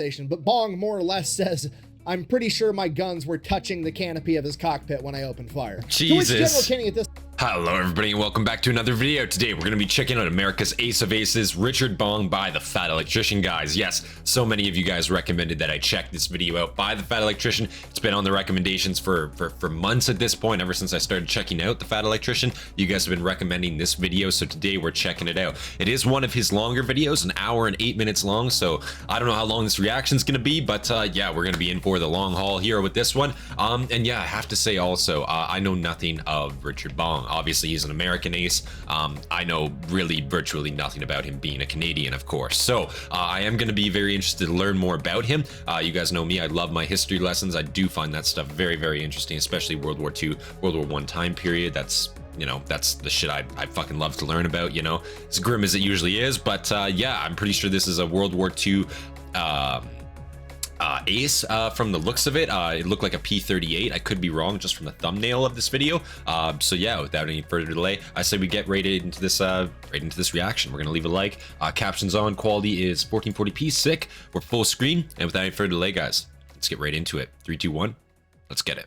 but Bong more or less says, I'm pretty sure my guns were touching the canopy of his cockpit when I opened fire. Jesus. General Kenny at this Hello everybody and welcome back to another video. Today we're going to be checking out America's Ace of Aces, Richard Bong by the Fat Electrician, guys. Yes, so many of you guys recommended that I check this video out by the Fat Electrician. It's been on the recommendations for months at this point, ever since I started checking out the Fat Electrician. You guys have been recommending this video, so today we're checking it out. It is one of his longer videos, an hour and 8 minutes long, so I don't know how long this reaction is going to be, but yeah, we're going to be in for the long haul here with this one. And yeah, I have to say also, I know nothing of Richard Bong. Obviously, he's an American ace. I know really virtually nothing about him being a Canadian, of course. So I am going to be very interested to learn more about him. You guys know me. I love my history lessons. I do find that stuff very, very interesting, especially World War II, World War I time period. That's, you know, that's the shit I fucking love to learn about, you know, as grim as it usually is. But yeah, I'm pretty sure this is a World War II ace from the looks of it. It looked like a P38. I could be wrong just from the thumbnail of this video. So yeah, without any further delay, I say we get right into this reaction. We're gonna leave a like. Captions on. Quality is 1440p. Sick. We're full screen. And without any further delay, guys, let's get right into it. 3, 2, 1. Let's get it.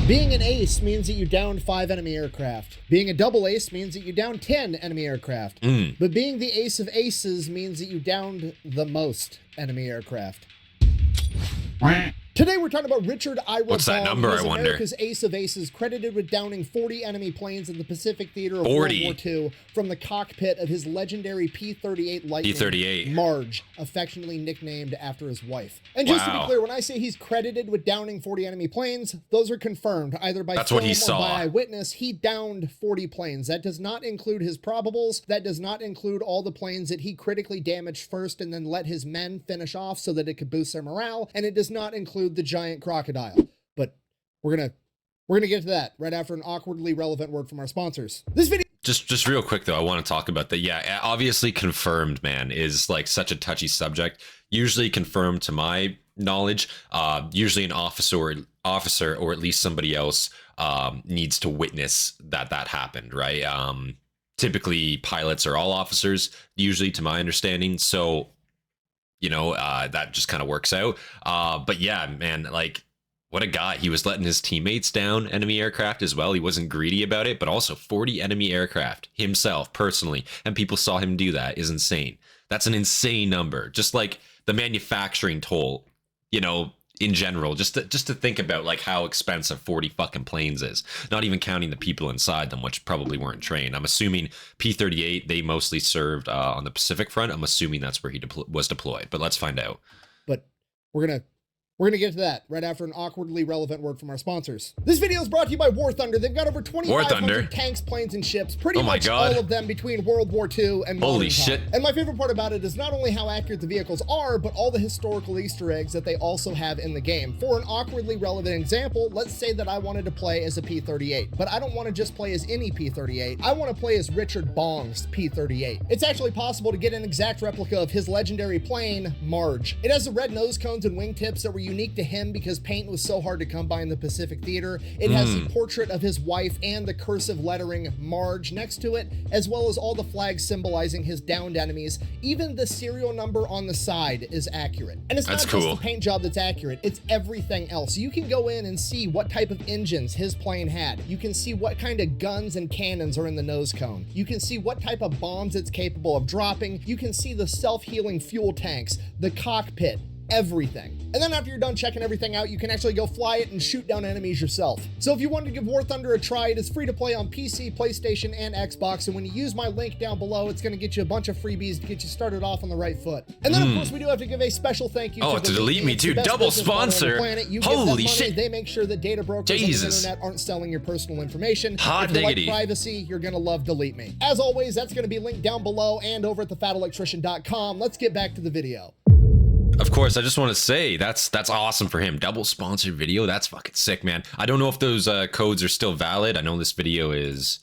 Being an ace means that you downed 5 enemy aircraft. Being a double ace means that you downed 10 enemy aircraft. But being the ace of aces means that you downed the most enemy aircraft. Today we're talking about Richard Bong. What's that number, I wonder? America's Ace of Aces, credited with downing 40 enemy planes in the Pacific theater of World War II from the cockpit of his legendary P-38 Lightning, Marge, affectionately nicknamed after his wife. And just to be clear, when I say he's credited with downing 40 enemy planes, those are confirmed either by film or by eyewitness. He downed 40 planes. That does not include his probables. That does not include all the planes that he critically damaged first and then let his men finish off so that it could boost their morale. And it does not include the giant crocodile. But we're gonna get to that right after an awkwardly relevant word from our sponsors. This video just real quick though, I want to talk about that. Yeah, obviously confirmed, man, is like such a touchy subject. Usually confirmed, to my knowledge, usually an officer or at least somebody else needs to witness that happened, right? Typically pilots are all officers, usually, to my understanding. So you know, that just kind of works out. But yeah, man, like, what a guy. He was letting his teammates down enemy aircraft as well. He wasn't greedy about it, but also 40 enemy aircraft himself personally. And people saw him do that is insane. That's an insane number. Just like the manufacturing toll, you know, in general, just to think about like how expensive 40 fucking planes is, not even counting the people inside them, which probably weren't trained. I'm assuming P-38, they mostly served on the Pacific front. I'm assuming that's where he was deployed, but let's find out. But we're gonna get to that right after an awkwardly relevant word from our sponsors. This video is brought to you by War Thunder. They've got over 2,500 tanks, planes, and ships, pretty much all of them between World War II and modern Holy shit. And my favorite part about it is not only how accurate the vehicles are, but all the historical Easter eggs that they also have in the game. For an awkwardly relevant example, let's say that I wanted to play as a P-38, but I don't want to just play as any P-38. I want to play as Richard Bong's P-38. It's actually possible to get an exact replica of his legendary plane, Marge. It has the red nose cones and wingtips that were unique to him because paint was so hard to come by in the Pacific theater. It has the portrait of his wife and the cursive lettering Marge next to it, as well as all the flags symbolizing his downed enemies. Even the serial number on the side is accurate. And it's not just the paint job that's accurate, it's everything else. You can go in and see what type of engines his plane had. You can see what kind of guns and cannons are in the nose cone. You can see what type of bombs it's capable of dropping. You can see the self-healing fuel tanks, the cockpit, everything. And then after you're done checking everything out, you can actually go fly it and shoot down enemies yourself. So if you wanted to give War Thunder a try, it is free to play on PC, PlayStation, and Xbox. And when you use my link down below, it's going to get you a bunch of freebies to get you started off on the right foot. And then of course we do have to give a special thank you to delete me too. Double sponsor. Holy shit. They make sure that data brokers on the internet aren't selling your personal information. Hot if you diggity. like privacy, you're going to love Delete Me. As always, that's going to be linked down below and over at thefatelectrician.com. Let's get back to the video. Of course, I just want to say that's awesome for him. Double sponsored video. That's fucking sick, man. I don't know if those codes are still valid. I know this video is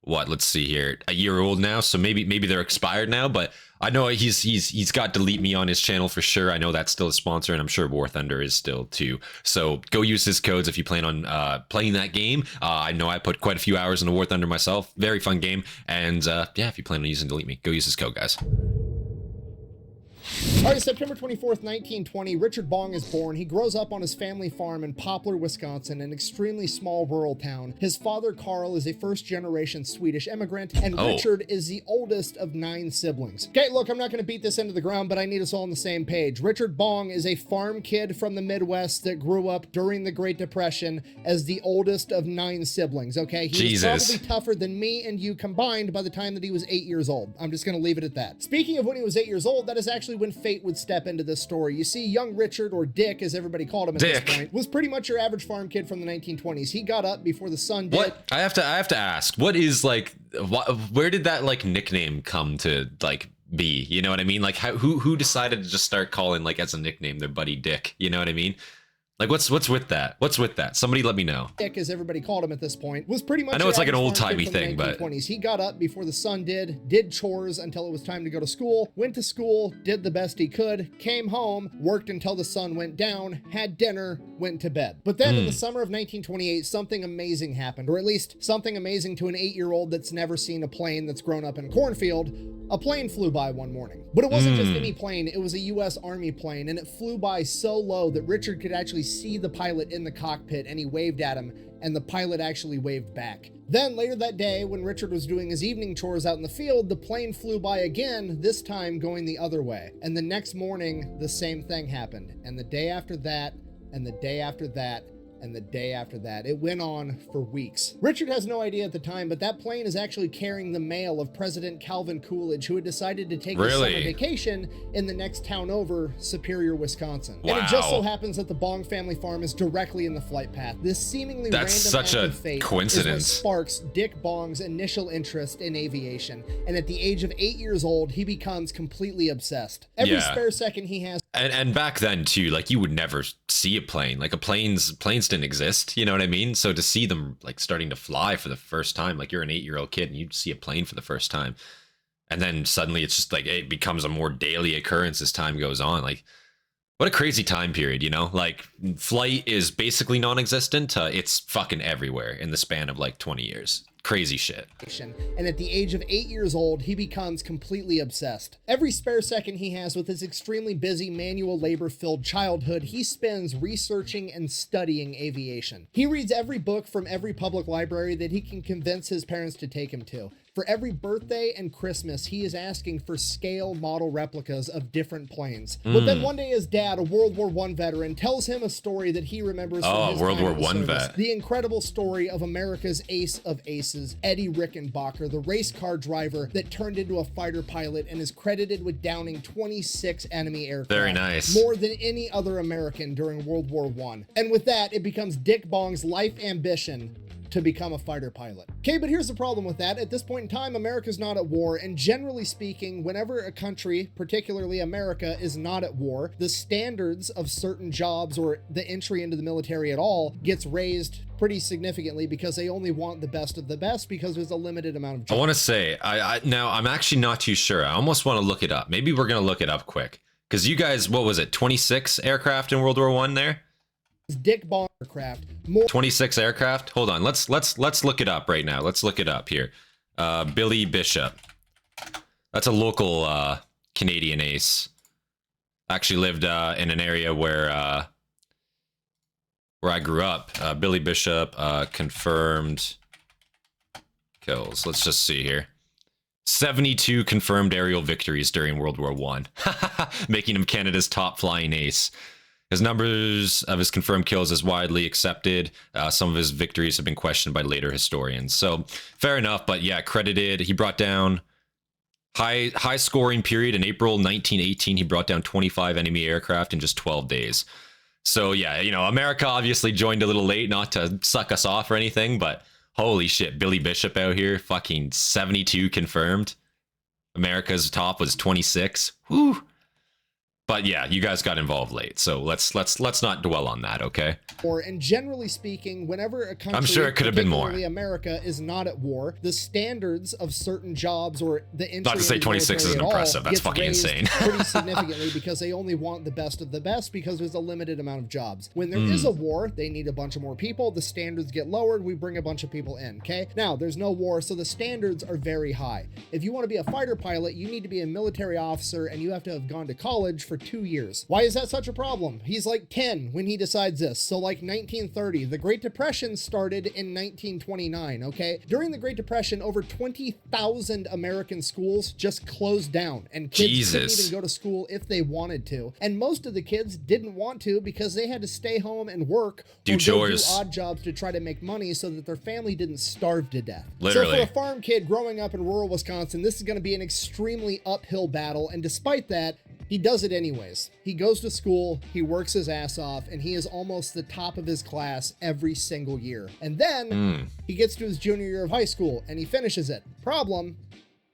what, let's see here, a year old now, so maybe they're expired now, but I know he's got Delete Me on his channel for sure. I know that's still a sponsor, and I'm sure War Thunder is still too. So go use his codes if you plan on playing that game. I know I put quite a few hours into War Thunder myself. Very fun game, and yeah, if you plan on using Delete Me, go use his code, guys. All right, September 24th, 1920, Richard Bong is born. He grows up on his family farm in Poplar, Wisconsin, an extremely small rural town. His father, Carl, is a first-generation Swedish immigrant, and Richard is the oldest of 9 siblings. Okay, look, I'm not going to beat this into the ground, but I need us all on the same page. Richard Bong is a farm kid from the Midwest that grew up during the Great Depression as the oldest of 9 siblings, okay? He was probably tougher than me and you combined by the time that he was 8 years old. I'm just going to leave it at that. Speaking of when he was 8 years old, that is actually when Fate would step into this story. You see, young Richard, or Dick as everybody called him at this point, was pretty much your average farm kid from the 1920s. He got up before the sun did. What? I have to ask, what is like, where did that like nickname come to like be? You know what I mean? Like who decided to just start calling like as a nickname their buddy Dick? You know what I mean? Like, what's with that? What's with that? Somebody let me know. Dick, as everybody called him at this point, was pretty much. I know it's like an old-timey thing, but he got up before the sun did chores until it was time to go to school, went to school, did the best he could, came home, worked until the sun went down, had dinner, went to bed. But then in the summer of 1928, something amazing happened, or at least something amazing to an 8-year-old that's never seen a plane that's grown up in a cornfield. A plane flew by one morning, but it wasn't just any plane. It was a U.S. Army plane, and it flew by so low that Richard could actually see the pilot in the cockpit, and he waved at him, and the pilot actually waved back. Then later that day, when Richard was doing his evening chores out in the field, the plane flew by again, this time going the other way. And the next morning, the same thing happened. And the day after that, and the day after that, and the day after that. It went on for weeks. Richard has no idea at the time, but that plane is actually carrying the mail of President Calvin Coolidge, who had decided to take a summer vacation in the next town over, Superior, Wisconsin. And it just so happens that the Bong family farm is directly in the flight path. This seemingly random act of fate coincidence is what sparks Dick Bong's initial interest in aviation. And at the age of 8 years old, he becomes completely obsessed. Every spare second he has. And back then too, like you would never see a plane. Like planes didn't exist, you know what I mean? So to see them like starting to fly for the first time, like you're an 8-year-old kid and you see a plane for the first time, and then suddenly it's just like it becomes a more daily occurrence as time goes on. Like what a crazy time period, you know? Like flight is basically non-existent. It's fucking everywhere in the span of like 20 years. Crazy shit. And at the age of 8 years old, he becomes completely obsessed. Every spare second he has with his extremely busy, manual labor-filled childhood, he spends researching and studying aviation. He reads every book from every public library that he can convince his parents to take him to. For every birthday and Christmas, he is asking for scale model replicas of different planes. But then one day his dad, a World War I veteran, tells him a story that he remembers from his World War I service. vet. The incredible story of America's ace of aces, Eddie Rickenbacker, the race car driver that turned into a fighter pilot and is credited with downing 26 enemy aircraft. Very nice. More than any other American during World War I. And with that, it becomes Dick Bong's life ambition to become a fighter pilot. Okay, but here's the problem with that. At this point in time, America's not at war, and generally speaking, whenever a country, particularly America, is not at war, the standards of certain jobs or the entry into the military at all gets raised pretty significantly because they only want the best of the best because there's a limited amount of jobs. I want to say, now I'm actually not too sure. I almost want to look it up. Maybe we're going to look it up quick. Because you guys, what was it, 26 aircraft in World War I there? Dick Bong aircraft. 26 aircraft? Hold on, let's look it up right now. Let's look it up here. Billy Bishop. That's a local Canadian ace. Actually lived in an area where I grew up. Billy Bishop confirmed kills. Let's just see here. 72 confirmed aerial victories during World War I, making him Canada's top flying ace. His numbers of his confirmed kills is widely accepted. Some of his victories have been questioned by later historians. So fair enough, but yeah, credited. He brought down high scoring period in April 1918. He brought down 25 enemy aircraft in just 12 days. So yeah, you know, America obviously joined a little late, not to suck us off or anything, but holy shit, Billy Bishop out here, fucking 72 confirmed. America's top was 26. Whew. But yeah, you guys got involved late, so let's not dwell on that, okay? And generally speaking, whenever a country, I'm sure it could have been more. particularly America, is not at war, the standards of certain jobs or the entry Not to say into the 26 military isn't at all impressive. That's gets fucking raised insane. pretty significantly because they only want the best of the best because there's a limited amount of jobs. When there is a war, they need a bunch of more people. The standards get lowered. We bring a bunch of people in, okay? Now, there's no war, so the standards are very high. If you want to be a fighter pilot, you need to be a military officer and you have to have gone to college for 2 years. Why is that such a problem? He's like 10 when he decides this. So like 1930, the Great Depression started in 1929, okay? During the Great Depression, over 20,000 American schools just closed down and kids couldn't even go to school if they wanted to. And most of the kids didn't want to because they had to stay home and work do chores, do odd jobs to try to make money so that their family didn't starve to death. Literally. So for a farm kid growing up in rural Wisconsin, this is going to be an extremely uphill battle. And despite that, he does it anyways. He goes to school, he works his ass off, and he is almost the top of his class every single year. And then he gets to his junior year of high school and he finishes it. Problem: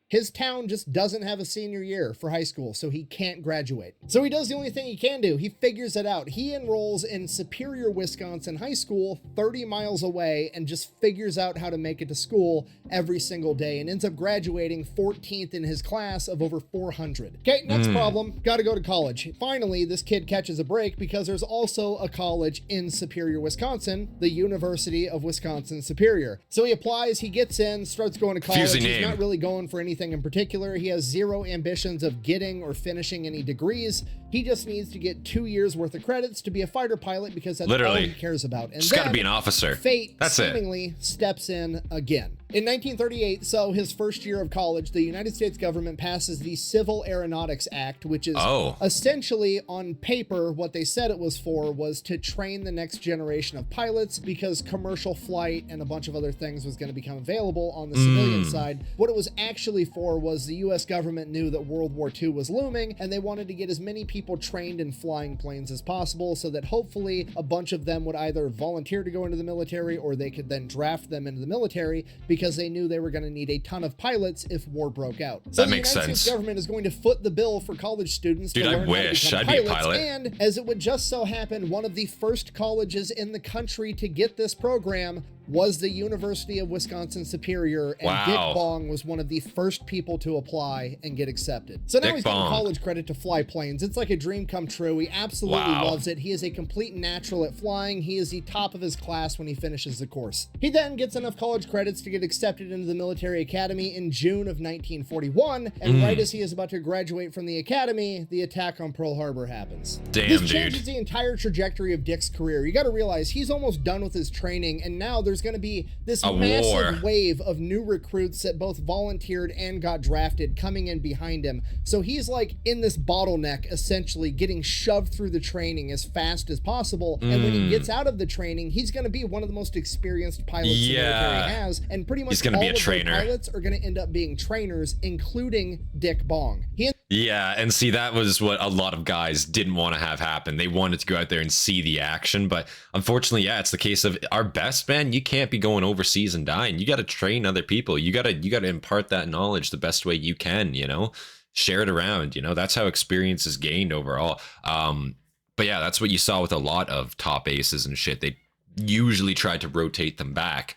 his town just doesn't have a senior year for high school, so he can't graduate. So he does the only thing he can do. He figures it out. He enrolls in Superior, Wisconsin High School, 30 miles away, and just figures out how to make it to school every single day and ends up graduating 14th in his class of over 400. Okay, next problem. Got to go to college. Finally, this kid catches a break because there's also a college in Superior, Wisconsin, the University of Wisconsin Superior. So he applies, he gets in, starts going to college. He's not really going for anything in particular. He has zero ambitions of getting or finishing any degrees. He just needs to get 2 years worth of credits to be a fighter pilot because that's all he cares about. And just gotta be an officer. Fate seemingly steps in again. In 1938, so his first year of college, the United States government passes the Civil Aeronautics Act, which is essentially on paper what they said it was for was to train the next generation of pilots because commercial flight and a bunch of other things was going to become available on the civilian side. What it was actually for was the US government knew that World War II was looming and they wanted to get as many people trained in flying planes as possible so that hopefully a bunch of them would either volunteer to go into the military or they could then draft them into the military because they knew they were going to need a ton of pilots if war broke out. So that makes sense. The United States government is going to foot the bill for college students to learn I wish how to become I'd pilots, be a pilot. and as it would just so happen, one of the first colleges in the country to get this program was the University of Wisconsin Superior, and Dick Bong was one of the first people to apply and get accepted. So now he's getting college credit to fly planes. It's like a dream come true. He absolutely loves it. He is a complete natural at flying. He is the top of his class when he finishes the course. He then gets enough college credits to get accepted into the military academy in June of 1941, and right as he is about to graduate from the academy, the attack on Pearl Harbor happens. Damn, this changes the entire trajectory of Dick's career. You got to realize he's almost done with his training, and now there's going to be this massive wave of new recruits that both volunteered and got drafted coming in behind him. So he's like in this bottleneck, essentially getting shoved through the training as fast as possible. And when he gets out of the training, he's going to be one of the most experienced pilots the military has. And pretty much all of the pilots are going to end up being trainers, including Dick Bong. Yeah, and see, that was what a lot of guys didn't want to have happen. They wanted to go out there and see the action, but unfortunately, yeah, it's the case of our best, man. You can't be going overseas and dying. You got to train other people. You got to impart that knowledge the best way you can, you know, share it around, you know, that's how experience is gained overall. But yeah, that's what you saw with a lot of top aces and shit. They usually tried to rotate them back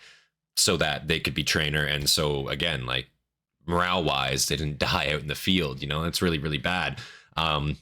so that they could be trainer. And so again, like, morale wise, they didn't die out in the field, you know. That's really, really bad. A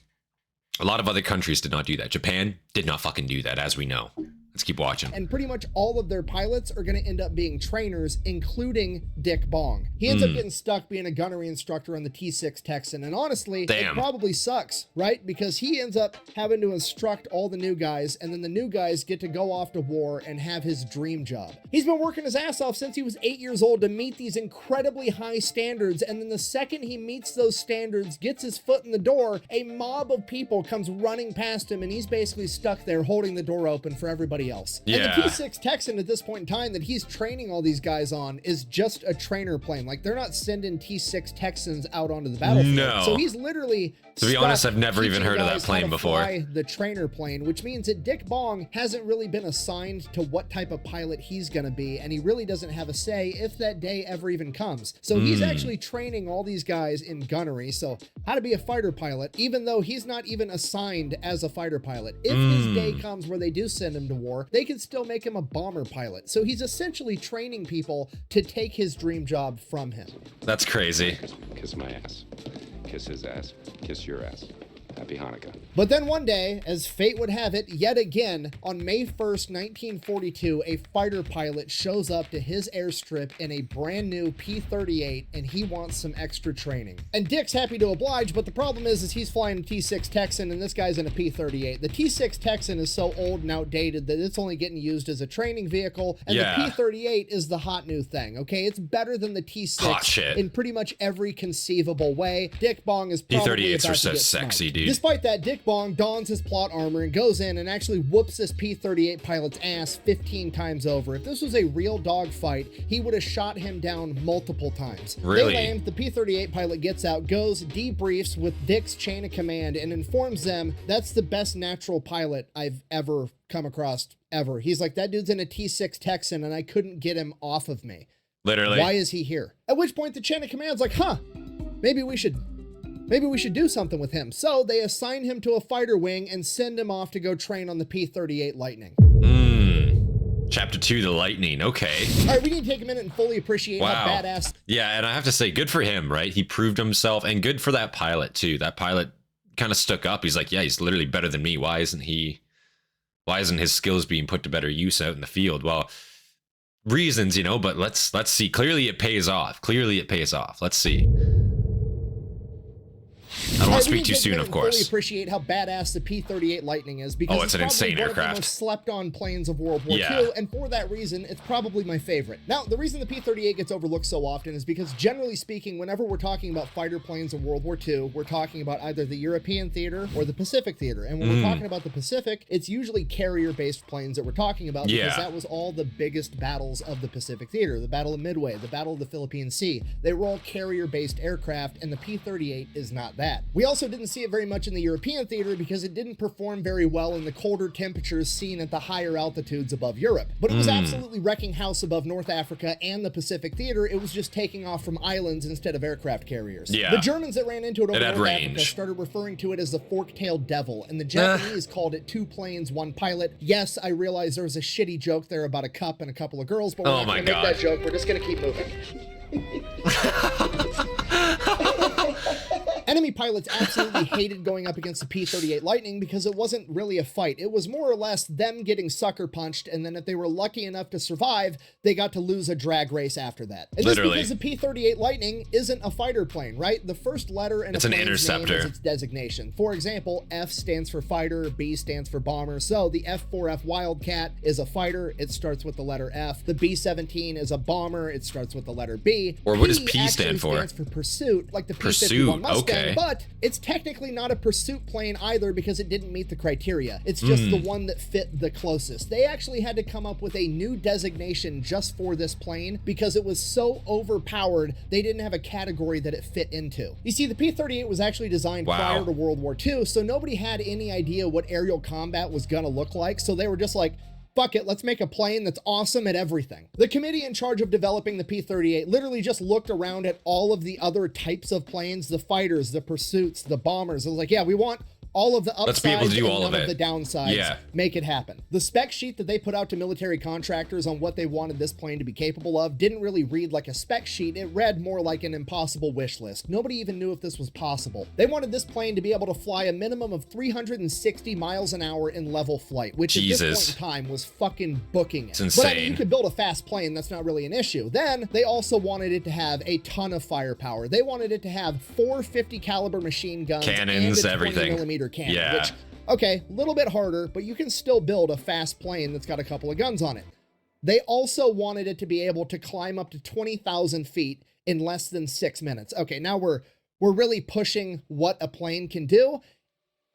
lot of other countries did not do that. Japan did not fucking do that, as we know. Let's keep watching. And pretty much all of their pilots are going to end up being trainers, including Dick Bong. He ends up getting stuck being a gunnery instructor on the T6 Texan. And honestly, it probably sucks, right? Because he ends up having to instruct all the new guys, and then the new guys get to go off to war and have his dream job. He's been working his ass off since he was 8 years old to meet these incredibly high standards. And then the second he meets those standards, gets his foot in the door, a mob of people comes running past him, and he's basically stuck there holding the door open for everybody anybody else. Yeah. And the P6 Texan at this point in time that he's training all these guys on is just a trainer plane. Like, they're not sending T6 Texans out onto the battlefield. No. So he's literally, to be honest, I've never even heard of that plane before. Fly the trainer plane, which means that Dick Bong hasn't really been assigned to what type of pilot he's going to be, and he really doesn't have a say if that day ever even comes. So he's actually training all these guys in gunnery, so how to be a fighter pilot, even though he's not even assigned as a fighter pilot. If his day comes where they do send him to war, they can still make him a bomber pilot. So he's essentially training people to take his dream job from him. That's crazy. Kiss my ass. Kiss his ass. Kiss your ass. Happy Hanukkah. But then one day, as fate would have it, yet again, on May 1st, 1942, a fighter pilot shows up to his airstrip in a brand new P-38, and he wants some extra training. And Dick's happy to oblige, but the problem is he's flying a T-6 Texan, and this guy's in a P-38. The T-6 Texan is so old and outdated that it's only getting used as a training vehicle, and the P-38 is the hot new thing, okay? It's better than the T-6 in pretty much every conceivable way. Dick Bong is probably P-38s are so sexy, dude. Despite that, Dick Bong dons his plot armor and goes in and actually whoops this P-38 pilot's ass 15 times over. If this was a real dogfight, he would have shot him down multiple times. Really? They land, the P-38 pilot gets out, goes, debriefs with Dick's chain of command, and informs them that's the best natural pilot I've ever come across, ever. He's like, that dude's in a T-6 Texan, and I couldn't get him off of me. Literally. Why is he here? At which point the chain of command's like, huh, maybe we should do something with him. So they assign him to a fighter wing and send him off to go train on the P-38 Lightning. Chapter 2, the Lightning. Okay. All right, we need to take a minute and fully appreciate how badass. Yeah, and I have to say, good for him, right? He proved himself, and good for that pilot, too. That pilot kind of stuck up. He's like, yeah, he's literally better than me. Why isn't his skills being put to better use out in the field? Well, reasons, you know, but let's see. Clearly it pays off. Let's see. I don't want to speak too soon, of course. I really appreciate how badass the P-38 Lightning is, because it's an insane aircraft. One of the most slept-on planes of World War II, and for that reason, it's probably my favorite. Now, the reason the P-38 gets overlooked so often is because, generally speaking, whenever we're talking about fighter planes in World War II, we're talking about either the European theater or the Pacific theater. And when we're talking about the Pacific, it's usually carrier-based planes that we're talking about, because that was all the biggest battles of the Pacific theater. The Battle of Midway, the Battle of the Philippine Sea. They were all carrier-based aircraft, and the P-38 is not that. We also didn't see it very much in the European theater because it didn't perform very well in the colder temperatures seen at the higher altitudes above Europe. But it was absolutely wrecking house above North Africa and the Pacific theater. It was just taking off from islands instead of aircraft carriers. Yeah. The Germans that ran into it over North Africa started referring to it as the fork-tailed devil, and the Japanese called it 2 planes, 1 pilot. Yes, I realize there was a shitty joke there about a cup and a couple of girls, but we're not going to make that joke. We're just going to keep moving. Enemy pilots absolutely hated going up against the P-38 Lightning because it wasn't really a fight. It was more or less them getting sucker punched, and then if they were lucky enough to survive, they got to lose a drag race after that. And just because the P-38 Lightning isn't a fighter plane, right? The first letter in a plane's name is its designation. For example, F stands for fighter, B stands for bomber. So the F-4F Wildcat is a fighter. It starts with the letter F. The B-17 is a bomber. It starts with the letter B. Or what does P stand for? Stands for pursuit, like the P-51 Mustang. But it's technically not a pursuit plane either because it didn't meet the criteria. It's just the one that fit the closest. They actually had to come up with a new designation just for this plane because it was so overpowered, they didn't have a category that it fit into. You see, the P-38 was actually designed prior to World War II, so nobody had any idea what aerial combat was gonna look like, so they were just like, fuck it, let's make a plane that's awesome at everything. The committee in charge of developing the P-38 literally just looked around at all of the other types of planes, the fighters, the pursuits, the bombers. It was like, yeah, we want all of the upsides and none of the downsides. Make it happen. The spec sheet that they put out to military contractors on what they wanted this plane to be capable of didn't really read like a spec sheet. It read more like an impossible wish list. Nobody even knew if this was possible. They wanted this plane to be able to fly a minimum of 360 miles an hour in level flight, which at this point in time was fucking booking it. It's insane. But I mean, you could build a fast plane. That's not really an issue. Then they also wanted it to have a ton of firepower. They wanted it to have 4 50 caliber machine guns, cannons, and a 20 mm cannon, which, okay, a little bit harder, but you can still build a fast plane that's got a couple of guns on it. They also wanted it to be able to climb up to 20,000 feet in less than 6 minutes. Okay, now we're really pushing what a plane can do.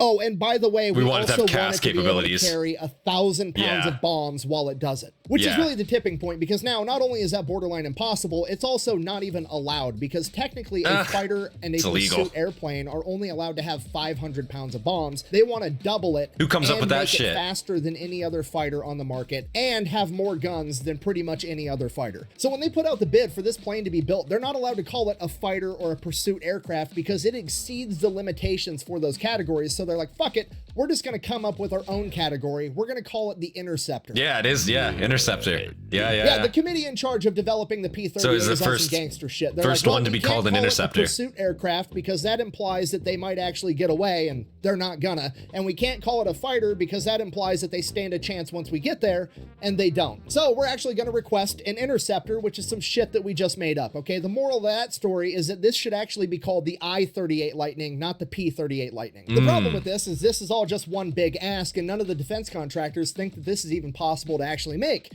Oh, and by the way, we wanted to also have cast wanted to be able to capabilities. carry 1,000 pounds of bombs while it does it, which is really the tipping point, because now not only is that borderline impossible, it's also not even allowed, because technically a fighter and a pursuit airplane are only allowed to have 500 pounds of bombs. They want to double it. Who comes up with that shit? Faster than any other fighter on the market and have more guns than pretty much any other fighter. So when they put out the bid for this plane to be built, they're not allowed to call it a fighter or a pursuit aircraft because it exceeds the limitations for those categories. So they're like, fuck it, we're just going to come up with our own category. We're going to call it the Interceptor. Yeah, it is. Yeah, Interceptor. Yeah, the committee in charge of developing the P-38 is on some gangster shit. They're first like, one to be called an Interceptor. It a pursuit aircraft because that implies that they might actually get away, and they're not gonna. And we can't call it a fighter because that implies that they stand a chance once we get there, and they don't. So we're actually going to request an Interceptor, which is some shit that we just made up. Okay, the moral of that story is that this should actually be called the I-38 Lightning, not the P-38 Lightning. The problem with this is all just one big ask, and none of the defense contractors think that this is even possible to actually make.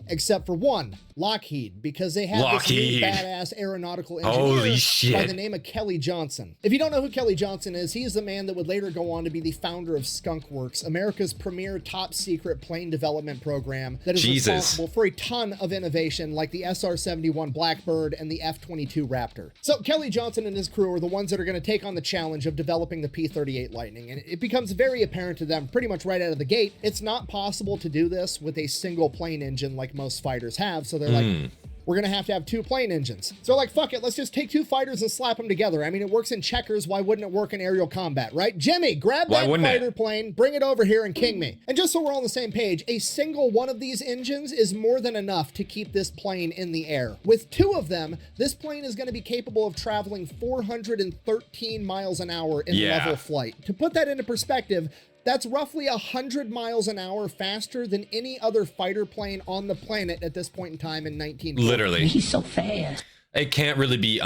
Except for one, Lockheed, because they have this new badass aeronautical engineer by the name of Kelly Johnson. If you don't know who Kelly Johnson is, he's the man that would later go on to be the founder of Skunk Works, America's premier top secret plane development program that is responsible for a ton of innovation like the SR-71 Blackbird and the F-22 Raptor. So Kelly Johnson and his crew are the ones that are going to take on the challenge of developing the P-38 Lightning, and it becomes very apparent to them pretty much right out of the gate, it's not possible to do this with a single plane engine like most fighters have, so they're like, we're gonna have to have 2 plane engines. So they're like, fuck it, let's just take 2 fighters and slap them together. I mean, it works in checkers, why wouldn't it work in aerial combat, right? Jimmy, grab that fighter plane, bring it over here and king me. And just so we're all on the same page, a single one of these engines is more than enough to keep this plane in the air. With 2 of them, this plane is gonna be capable of traveling 413 miles an hour in level flight. To put that into perspective, that's roughly 100 miles an hour faster than any other fighter plane on the planet at this point in time in 1940. Literally. He's so fast. It can't really be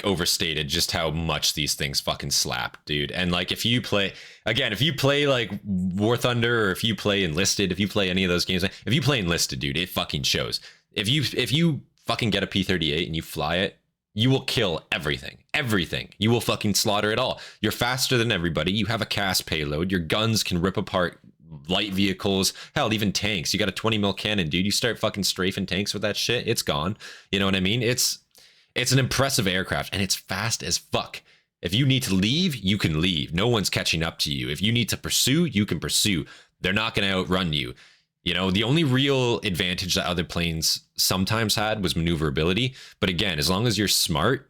overstated just how much these things fucking slap, dude. And like, if you play like War Thunder, or if you play Enlisted, if you play any of those games, if you play Enlisted, dude, it fucking shows. If you fucking get a P-38 and you fly it, you will kill everything. Everything. You will fucking slaughter it all. You're faster than everybody. You have a cast payload. Your guns can rip apart light vehicles. Hell, even tanks. You got a 20 mil cannon, dude. You start fucking strafing tanks with that shit, it's gone. You know what I mean? It's an impressive aircraft, and it's fast as fuck. If you need to leave, you can leave. No one's catching up to you. If you need to pursue, you can pursue. They're not going to outrun you. You know, the only real advantage that other planes sometimes had was maneuverability. But again, as long as you're smart,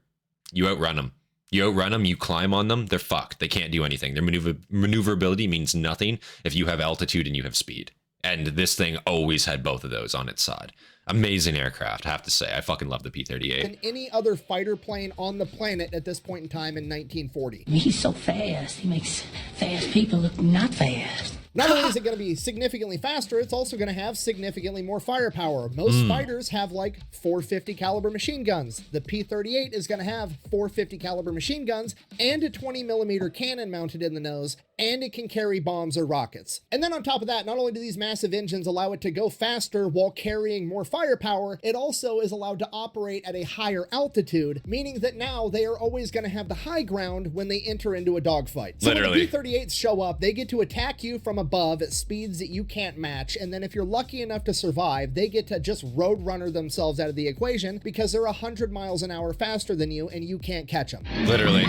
you outrun them. You climb on them, they're fucked. They can't do anything. Their maneuverability means nothing if you have altitude and you have speed. And this thing always had both of those on its side. Amazing aircraft, I have to say. I fucking love the P-38. Than any other fighter plane on the planet at this point in time in 1940. He's so fast. He makes fast people look not fast. Not only is it going to be significantly faster, it's also going to have significantly more firepower. Most fighters have like 450 caliber machine guns. The P-38 is going to have 450 caliber machine guns and a 20 millimeter cannon mounted in the nose, and it can carry bombs or rockets. And then on top of that, not only do these massive engines allow it to go faster while carrying more firepower, it also is allowed to operate at a higher altitude, meaning that now they are always going to have the high ground when they enter into a dogfight. So Literally. when the P-38s show up, they get to attack you from above at speeds that you can't match, and then if you're lucky enough to survive, they get to just roadrunner themselves out of the equation because they're 100 miles an hour faster than you and you can't catch them. Literally.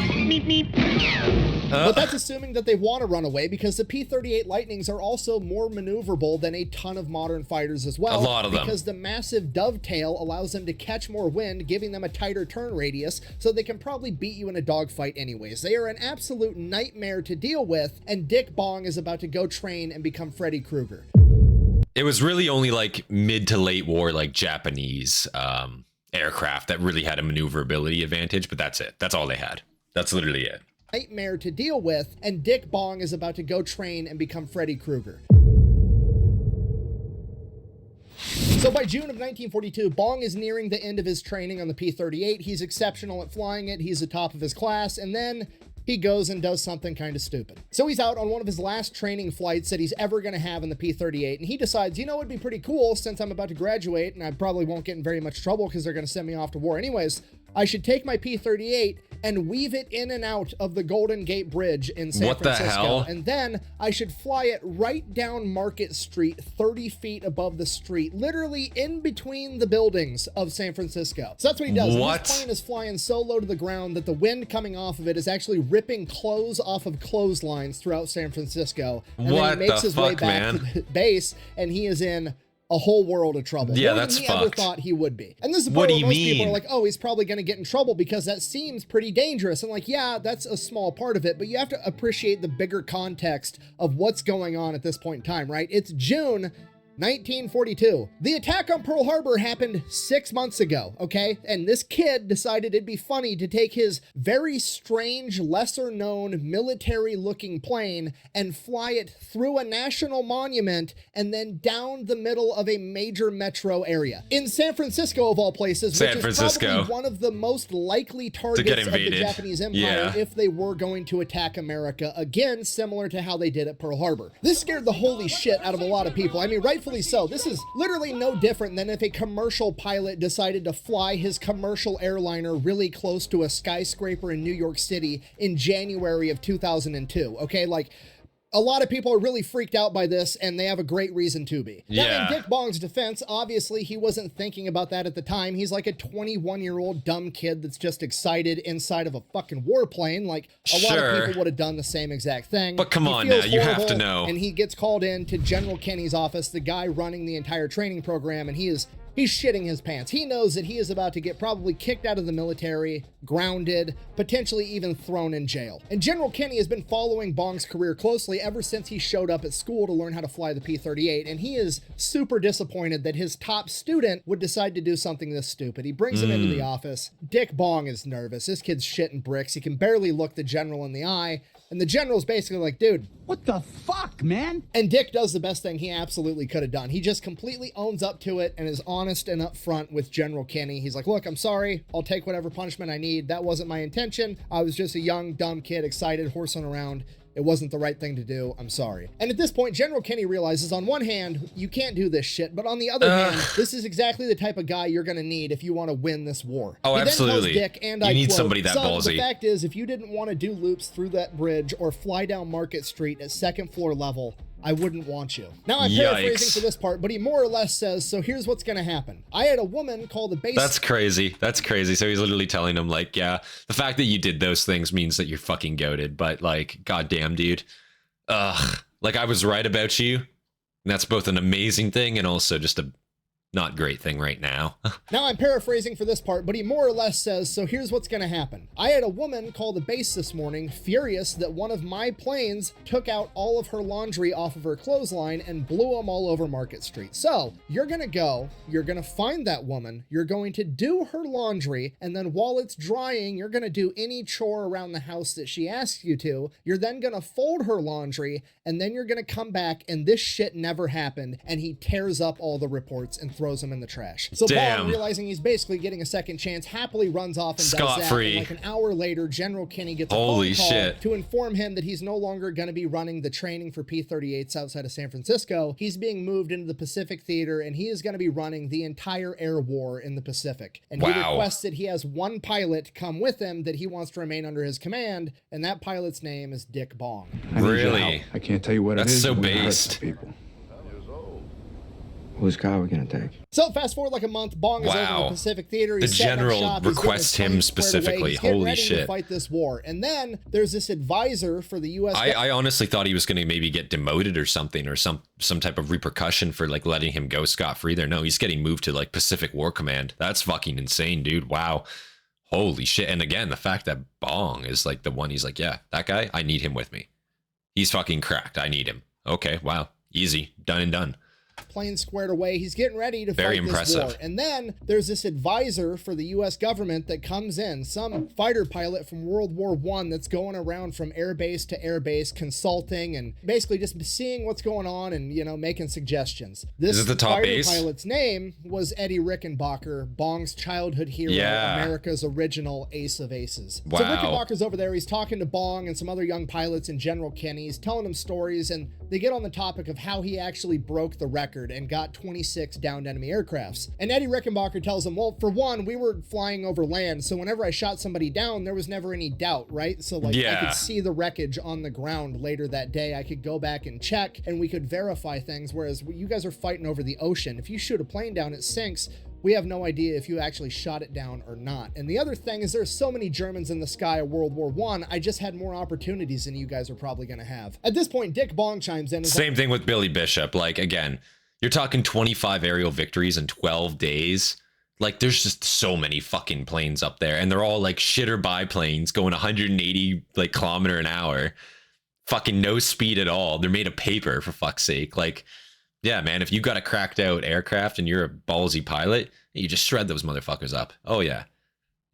But that's assuming that they want to run away, because the P-38 Lightnings are also more maneuverable than a ton of modern fighters as well. A lot of them. Because the massive dovetail allows them to catch more wind, giving them a tighter turn radius, so they can probably beat you in a dogfight anyways. They are an absolute nightmare to deal with, and Dick Bong is about to go train and become Freddy Krueger. It was really only like mid to late war, like Japanese aircraft that really had a maneuverability advantage, but that's it. That's all they had. That's literally it. Nightmare to deal with, and Dick Bong is about to go train and become Freddy Krueger. So by June of 1942, Bong is nearing the end of his training on the P-38. He's exceptional at flying it. He's the top of his class, and then he goes and does something kind of stupid. So he's out on one of his last training flights that he's ever going to have in the P-38, and he decides, you know, it'd be pretty cool since I'm about to graduate and I probably won't get in very much trouble because they're going to send me off to war anyways. I should take my P-38 and weave it in and out of the Golden Gate Bridge in San Francisco. What the hell? And then I should fly it right down Market Street, 30 feet above the street, literally in between the buildings of San Francisco. So that's what he does. What? This plane is flying so low to the ground that the wind coming off of it is actually ripping clothes off of clotheslines throughout San Francisco. And then he makes his way back to the base, and he is in a whole world of trouble. Yeah, More that's than he fucked. ever thought he would be. And this is the What part do where you most people mean? are like, oh, he's probably going to get in trouble because that seems pretty dangerous. And like, yeah, that's a small part of it, but you have to appreciate the bigger context of what's going on at this point in time, right? It's June 1942. The attack on Pearl Harbor happened 6 months ago, okay? And this kid decided it'd be funny to take his very strange, lesser-known, military-looking plane and fly it through a national monument and then down the middle of a major metro area. In San Francisco, of all places, San which Francisco. is probably one of the most likely targets of the invaded. Japanese Empire Yeah. if they were going to attack America, again, similar to how they did at Pearl Harbor. This scared the holy shit out of a lot of people. I mean, rightfully so. This is literally no different than if a commercial pilot decided to fly his commercial airliner really close to a skyscraper in New York City in January of 2002. Okay, like, a lot of people are really freaked out by this, and they have a great reason to be. Now, Yeah. in Dick Bong's defense, obviously, he wasn't thinking about that at the time. He's like a 21-year-old dumb kid that's just excited inside of a fucking warplane. Like, a lot Sure. of people would have done the same exact thing. But come He on feels now, you have to horrible, know. And he gets called in to General Kenny's office, the guy running the entire training program, and he's shitting his pants. He knows that he is about to get probably kicked out of the military, grounded, potentially even thrown in jail. And General Kenny has been following Bong's career closely ever since he showed up at school to learn how to fly the P-38, and he is super disappointed that his top student would decide to do something this stupid. He brings him into the office. Dick Bong is nervous. This kid's shitting bricks. He can barely look the general in the eye, and the general's basically like, dude, What the fuck, man? and Dick does the best thing he absolutely could have done. He just completely owns up to it and is honest and upfront with General Kenny. He's like, look, I'm sorry. I'll take whatever punishment I need. That wasn't my intention. I was just a young, dumb kid, excited, horsing around. It wasn't the right thing to do. I'm sorry. And at this point, General Kenny realizes on one hand, you can't do this shit, but on the other hand, this is exactly the type of guy you're going to need if you want to win this war. Oh, He then tells absolutely. Dick, and You I need quote, somebody that "Son, ballsy." The fact is, if you didn't want to do loops through that bridge or fly down Market Street at second floor level, I wouldn't want you." Now, I'm paraphrasing Yikes. for this part, but he more or less says, so here's what's going to happen. I had a woman call the base... That's crazy. That's crazy. So he's literally telling him, like, yeah, the fact that you did those things means that you're fucking goated, but like, goddamn, dude. Ugh. Like, I was right about you. And that's both an amazing thing and also just a not great thing right now. Now, I'm paraphrasing for this part, but he more or less says, so here's what's going to happen. I had a woman call the base this morning, furious that one of my planes took out all of her laundry off of her clothesline and blew them all over Market Street. So, you're going to go, you're going to find that woman, you're going to do her laundry, and then while it's drying, you're going to do any chore around the house that she asks you to. You're then going to fold her laundry, and then you're going to come back, and this shit never happened, and he tears up all the reports and throws them in the trash. So Damn. Bong, realizing he's basically getting a second chance, happily runs off and does that. Scot-free. And like an hour later, General Kenny gets a Holy phone call shit. to inform him that he's no longer going to be running the training for P-38s outside of San Francisco. He's being moved into the Pacific Theater, and he is going to be running the entire air war in the Pacific. And he Wow. requests that he has one pilot come with him that he wants to remain under his command, and that pilot's name is Dick Bong. I need your Really? help. I can't tell you what That's it is. so but it hurts based. some people. Whose car are we gonna take? So fast forward like a month, Bong is over in Wow. the Pacific Theater. He's The setting up general shop, he's getting requests his him plane squared away, specifically. he's getting Holy ready shit. to fight this war. And then there's this advisor for the U.S. I honestly thought he was going to maybe get demoted or something, or some type of repercussion for like letting him go scot-free there. No, he's getting moved to like Pacific War Command. That's fucking insane, dude. Wow. Holy shit. And again, the fact that Bong is like the one, he's like, yeah, that guy, I need him with me. He's fucking cracked. I need him. Okay, wow. Easy. Done and done. plane squared away. He's getting ready to Very fight this impressive. war. And then there's this advisor for the U.S. government that comes in, some fighter pilot from World War I that's going around from airbase to airbase consulting and basically just seeing what's going on and, you know, making suggestions. This Is it the top fighter ace? pilot's name was Eddie Rickenbacker, Bong's childhood hero, Yeah. America's original ace of aces. Wow. So Rickenbacker's over there. He's talking to Bong and some other young pilots and General Kenny. He's telling them stories, and they get on the topic of how he actually broke the record record and got 26 downed enemy aircrafts. And Eddie Rickenbacker tells him, well, for one, we were flying over land, so whenever I shot somebody down, there was never any doubt, right? So like I could see the wreckage on the ground later that day. I could go back and check and we could verify things, whereas you guys are fighting over the ocean. If you shoot a plane down, it sinks. We have no idea if you actually shot it down or not. And the other thing is there's so many Germans in the sky of World War I just had more opportunities than you guys are probably going to have. At this point, Dick Bong chimes in. Same thing with Billy Bishop. Like, again, you're talking 25 aerial victories in 12 days. Like, there's just so many fucking planes up there. And they're all like shitter biplanes going 180 like kilometer an hour. Fucking no speed at all. They're made of paper, for fuck's sake. Like, yeah, man, if you got a cracked out aircraft and you're a ballsy pilot, you just shred those motherfuckers up. Oh, yeah.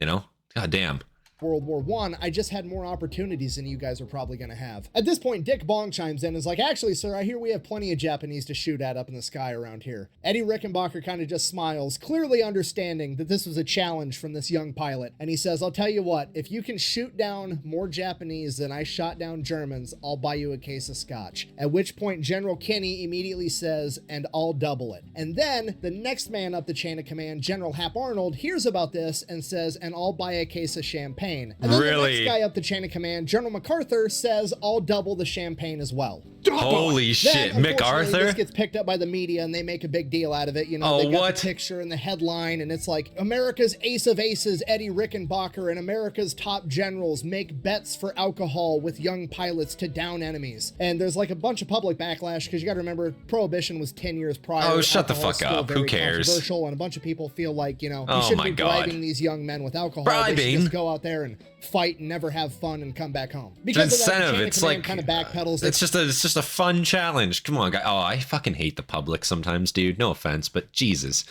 You know? God damn. World War I just had more opportunities than you guys are probably going to have. At this point, Dick Bong chimes in and is like, actually, sir, I hear we have plenty of Japanese to shoot at up in the sky around here. Eddie Rickenbacker kind of just smiles, clearly understanding that this was a challenge from this young pilot. And he says, I'll tell you what, if you can shoot down more Japanese than I shot down Germans, I'll buy you a case of scotch. At which point, General Kinney immediately says, and I'll double it. And then the next man up the chain of command, General Hap Arnold, hears about this and says, and I'll buy a case of champagne. And then really? The next guy up the chain of command, General MacArthur, says, I'll double the champagne as well. Holy shit, MacArthur? This gets picked up by the media and they make a big deal out of it. You know, they've got the picture and the headline, and it's like, America's ace of aces, Eddie Rickenbacker, and America's top generals make bets for alcohol with young pilots to down enemies. And there's like a bunch of public backlash, because you got to remember, Prohibition was 10 years prior. Oh, shut the fuck up. Who cares? Controversial, and a bunch of people feel like, you know, you shouldn't be bribing these young men with alcohol. They should just go out there and fight and never have fun and come back home. Because the incentive, it's like kind of backpedals. It's just a fun challenge. Come on, guy. Oh, I fucking hate the public sometimes, dude. No offense, but Jesus.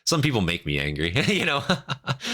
Some people make me angry, you know,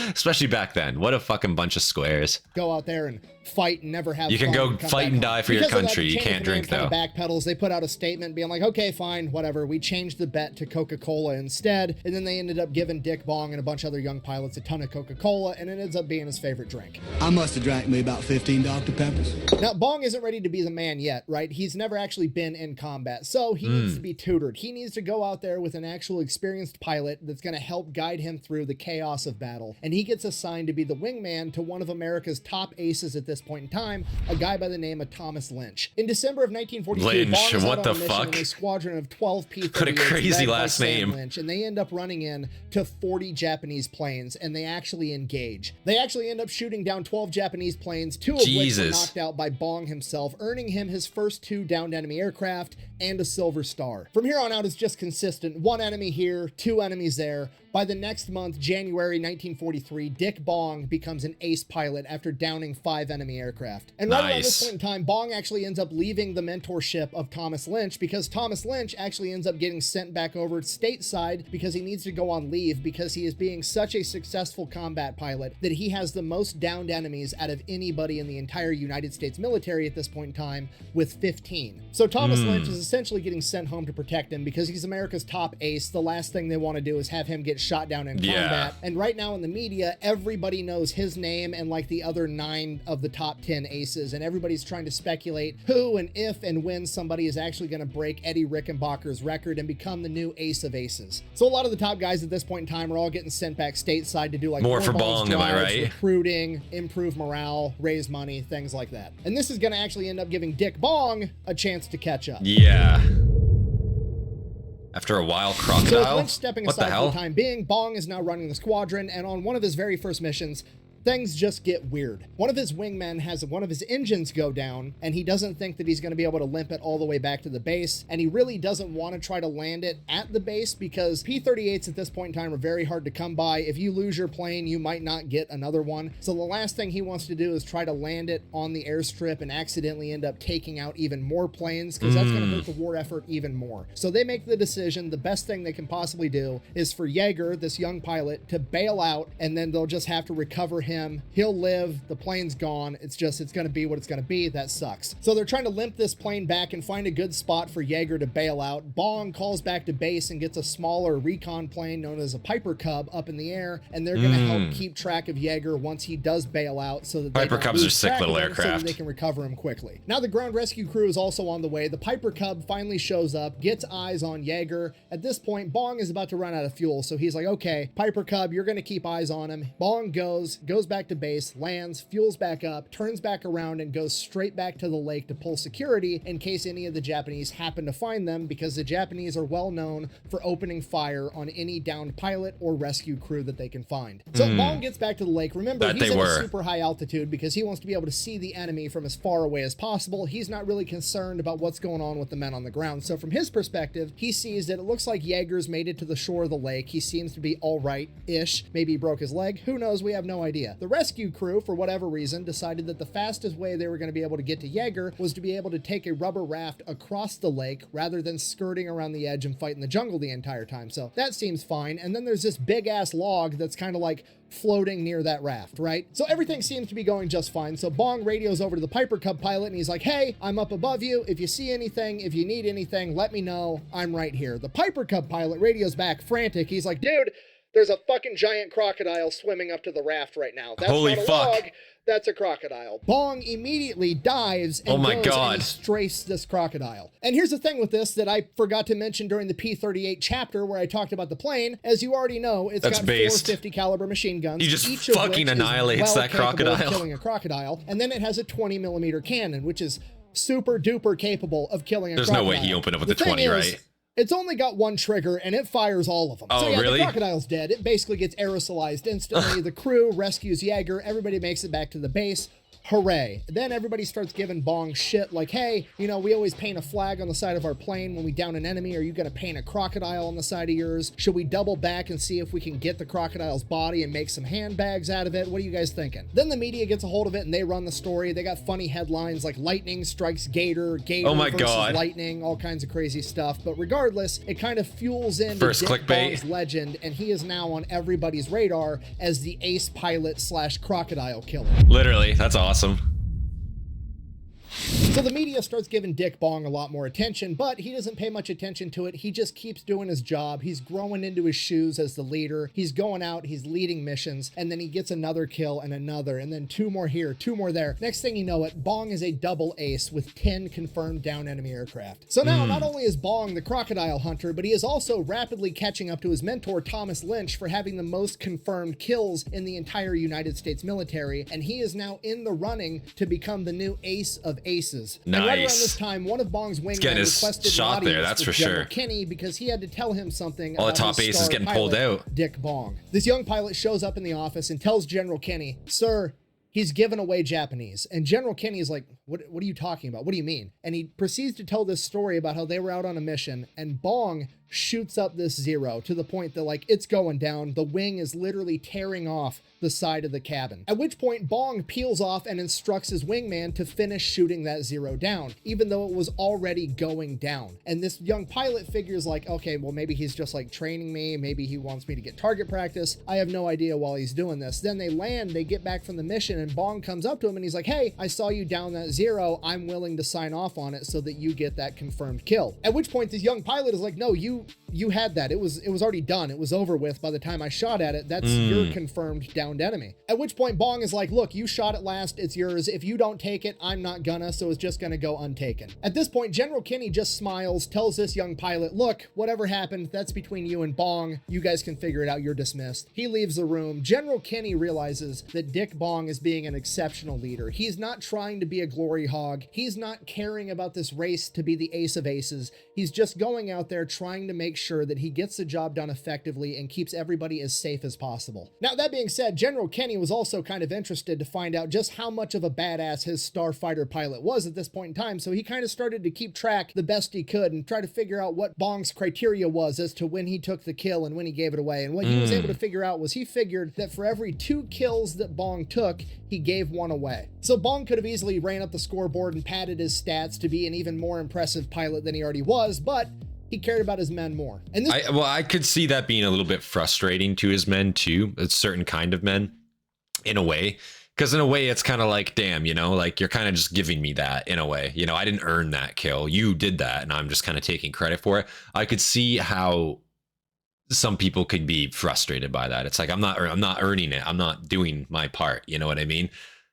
especially back then. What a fucking bunch of squares. Go out there and fight and never have fun. You can go fight and die for your country. You can't drink, though. Backpedals. They put out a statement being like, okay, fine, whatever. We changed the bet to Coca-Cola instead. And then they ended up giving Dick Bong and a bunch of other young pilots a ton of Coca-Cola, and it ends up being his favorite drink. I must have drank me about 15 Dr. Peppers. Now, Bong isn't ready to be the man yet, right? He's never actually been in combat, so he needs to be tutored. He needs to go out there with an actual experienced pilot that's going to help guide him through the chaos of battle. And he gets assigned to be the wingman to one of America's top aces at this point in time, a guy by the name of Thomas Lynch. In December of 1942, Bong is out on a mission with a squadron of 12 P-38s. What a crazy last name. Lynch, and they end up running in to 40 Japanese planes, and they actually engage. They actually end up shooting down 12 Japanese planes, 2 of which were knocked out by Bong himself, earning him his first 2 downed enemy aircraft and a Silver Star. From here on out, it's just consistent. 1 enemy here, 2 enemies there. By the next month, January 1943, Dick Bong becomes an ace pilot after downing 5 enemy aircraft. And right around this point in time, Bong actually ends up leaving the mentorship of Thomas Lynch, because Thomas Lynch actually ends up getting sent back over stateside because he needs to go on leave, because he is being such a successful combat pilot that he has the most downed enemies out of anybody in the entire United States military at this point in time, with 15. So Thomas Lynch is essentially getting sent home to protect him, because he's America's top ace. The last thing they want to do is have him get shot down in combat. And right now in the media, everybody knows his name and like the other 9 of the top 10 aces, and everybody's trying to speculate who and if and when somebody is actually going to break Eddie Rickenbacker's record and become the new ace of aces. So a lot of the top guys at this point in time are all getting sent back stateside to do like more for Bong, am I right? Recruiting, improve morale, raise money, things like that. And this is going to actually end up giving Dick Bong a chance to catch up. Yeah. After a wild crocodile? So with Lynch stepping aside for the time being, Bong is now running the squadron, and on one of his very first missions, things just get weird. One of his wingmen has one of his engines go down, and he doesn't think that he's going to be able to limp it all the way back to the base, and he really doesn't want to try to land it at the base, because P-38s at this point in time are very hard to come by. If you lose your plane, you might not get another one. So the last thing he wants to do is try to land it on the airstrip and accidentally end up taking out even more planes, because that's going to hurt the war effort even more. So they make the decision, the best thing they can possibly do is for Yeager, this young pilot, to bail out, and then they'll just have to recover him him. He'll live. The plane's gone. It's going to be what it's going to be. That sucks. So they're trying to limp this plane back and find a good spot for Jaeger to bail out. Bong calls back to base and gets a smaller recon plane known as a Piper Cub up in the air, and they're going to help keep track of Jaeger once he does bail out, so that Piper Cubs are sick little so aircraft. that they can recover him quickly. Now the ground rescue crew is also on the way. The Piper Cub finally shows up, gets eyes on Jaeger. At this point, Bong is about to run out of fuel, so he's like, okay, Piper Cub, you're going to keep eyes on him. Bong goes back to base, lands, fuels back up, turns back around, and goes straight back to the lake to pull security in case any of the Japanese happen to find them, because the Japanese are well known for opening fire on any downed pilot or rescue crew that they can find. So Bong gets back to the lake. Remember, he's at a super high altitude because he wants to be able to see the enemy from as far away as possible. He's not really concerned about what's going on with the men on the ground. So from his perspective, he sees that it looks like Jaeger's made it to the shore of the lake. He seems to be all right-ish. Maybe he broke his leg. Who knows? We have no idea. The rescue crew, for whatever reason, decided that the fastest way they were going to be able to get to Jaeger was to be able to take a rubber raft across the lake rather than skirting around the edge and fight in the jungle the entire time. So that seems fine. And then there's this big-ass log that's kind of like floating near that raft, right? So everything seems to be going just fine. So Bong radios over to the Piper Cub pilot and he's like, hey, I'm up above you. If you see anything, if you need anything, let me know. I'm right here. The Piper Cub pilot radios back frantic. He's like, dude, there's a fucking giant crocodile swimming up to the raft right now. That's Holy not a fuck. log. That's a crocodile. Bong immediately dives and and he strafes this crocodile. And here's the thing with this that I forgot to mention during the P-38 chapter where I talked about the plane. As you already know, it's got 4 50 caliber machine guns. He just each fucking annihilates that crocodile. Of killing a crocodile. And then it has a 20 millimeter cannon, which is super duper capable of killing a crocodile. There's no way he opened up with the 20, right? It's only got one trigger and it fires all of them. Oh, so yeah, really? The crocodile's dead. It basically gets aerosolized instantly. The crew rescues Jaeger. Everybody makes it back to the base. Hooray. Then everybody starts giving Bong shit like, hey, you know, we always paint a flag on the side of our plane when we down an enemy. Are you going to paint a crocodile on the side of yours? Should we double back and see if we can get the crocodile's body and make some handbags out of it? What are you guys thinking? Then the media gets a hold of it and they run the story. They got funny headlines like lightning strikes Gator, Gator versus lightning, all kinds of crazy stuff. But regardless, it kind of fuels in first clickbait Bong's legend, and he is now on everybody's radar as the ace pilot / crocodile killer. Literally, that's awesome. So the media starts giving Dick Bong a lot more attention, but he doesn't pay much attention to it. He just keeps doing his job. He's growing into his shoes as the leader. He's going out, he's leading missions, and then he gets another kill and another, and then 2 more here, 2 more there. Next thing you know it, Bong is a double ace with 10 confirmed down enemy aircraft. So now not only is Bong the crocodile hunter, but he is also rapidly catching up to his mentor Thomas Lynch for having the most confirmed kills in the entire United States military, and he is now in the running to become the new ace of aces. Nice. And right around this time, one of Bong's wingmen requested shot there, that's for General sure. Kenny because he had to tell him something All the about top his aces star getting pilot, pulled out. Dick Bong. This young pilot shows up in the office and tells General Kenny, sir, he's given away Japanese. And General Kenny is like, what are you talking about? What do you mean? And he proceeds to tell this story about how they were out on a mission and Bong shoots up this 0 to the point that like it's going down. The wing is literally tearing off the side of the cabin. At which point Bong peels off and instructs his wingman to finish shooting that 0 down, even though it was already going down. And this young pilot figures like, okay, well maybe he's just like training me. Maybe he wants me to get target practice. I have no idea while he's doing this. Then they land, they get back from the mission and Bong comes up to him and he's like, hey, I saw you down that 0. I'm willing to sign off on it so that you get that confirmed kill. At which point this young pilot is like, no, you had that. It was already done. It was over with by the time I shot at it. That's your confirmed downed enemy. At which point Bong is like, look, you shot it last. It's yours. If you don't take it, I'm not gonna, so it's just gonna go untaken. At this point, General Kenny just smiles, tells this young pilot, look, whatever happened, that's between you and Bong. You guys can figure it out. You're dismissed. He leaves the room. General Kenny realizes that Dick Bong is being an exceptional leader. He's not trying to be a glory hog. He's not caring about this race to be the ace of aces. He's just going out there trying to make sure that he gets the job done effectively and keeps everybody as safe as possible. Now, that being said, General Kenny was also kind of interested to find out just how much of a badass his starfighter pilot was at this point in time, so he kind of started to keep track the best he could and try to figure out what Bong's criteria was as to when he took the kill and when he gave it away. And what he was able to figure out was he figured that for every 2 kills that Bong took, he gave 1 away. So Bong could have easily ran up the scoreboard and padded his stats to be an even more impressive pilot than he already was, but he cared about his men more. And this I could see that being a little bit frustrating to his men too, a certain kind of men. in a way. Because in a way, it's kind of like, damn, you know, like you're kind of just giving me that in a way. You know, I didn't earn that kill. You did that, and I'm just kind of taking credit for it. I could see how some people could be frustrated by that. It's like, I'm not earning it. I'm not doing my part. You know what I mean?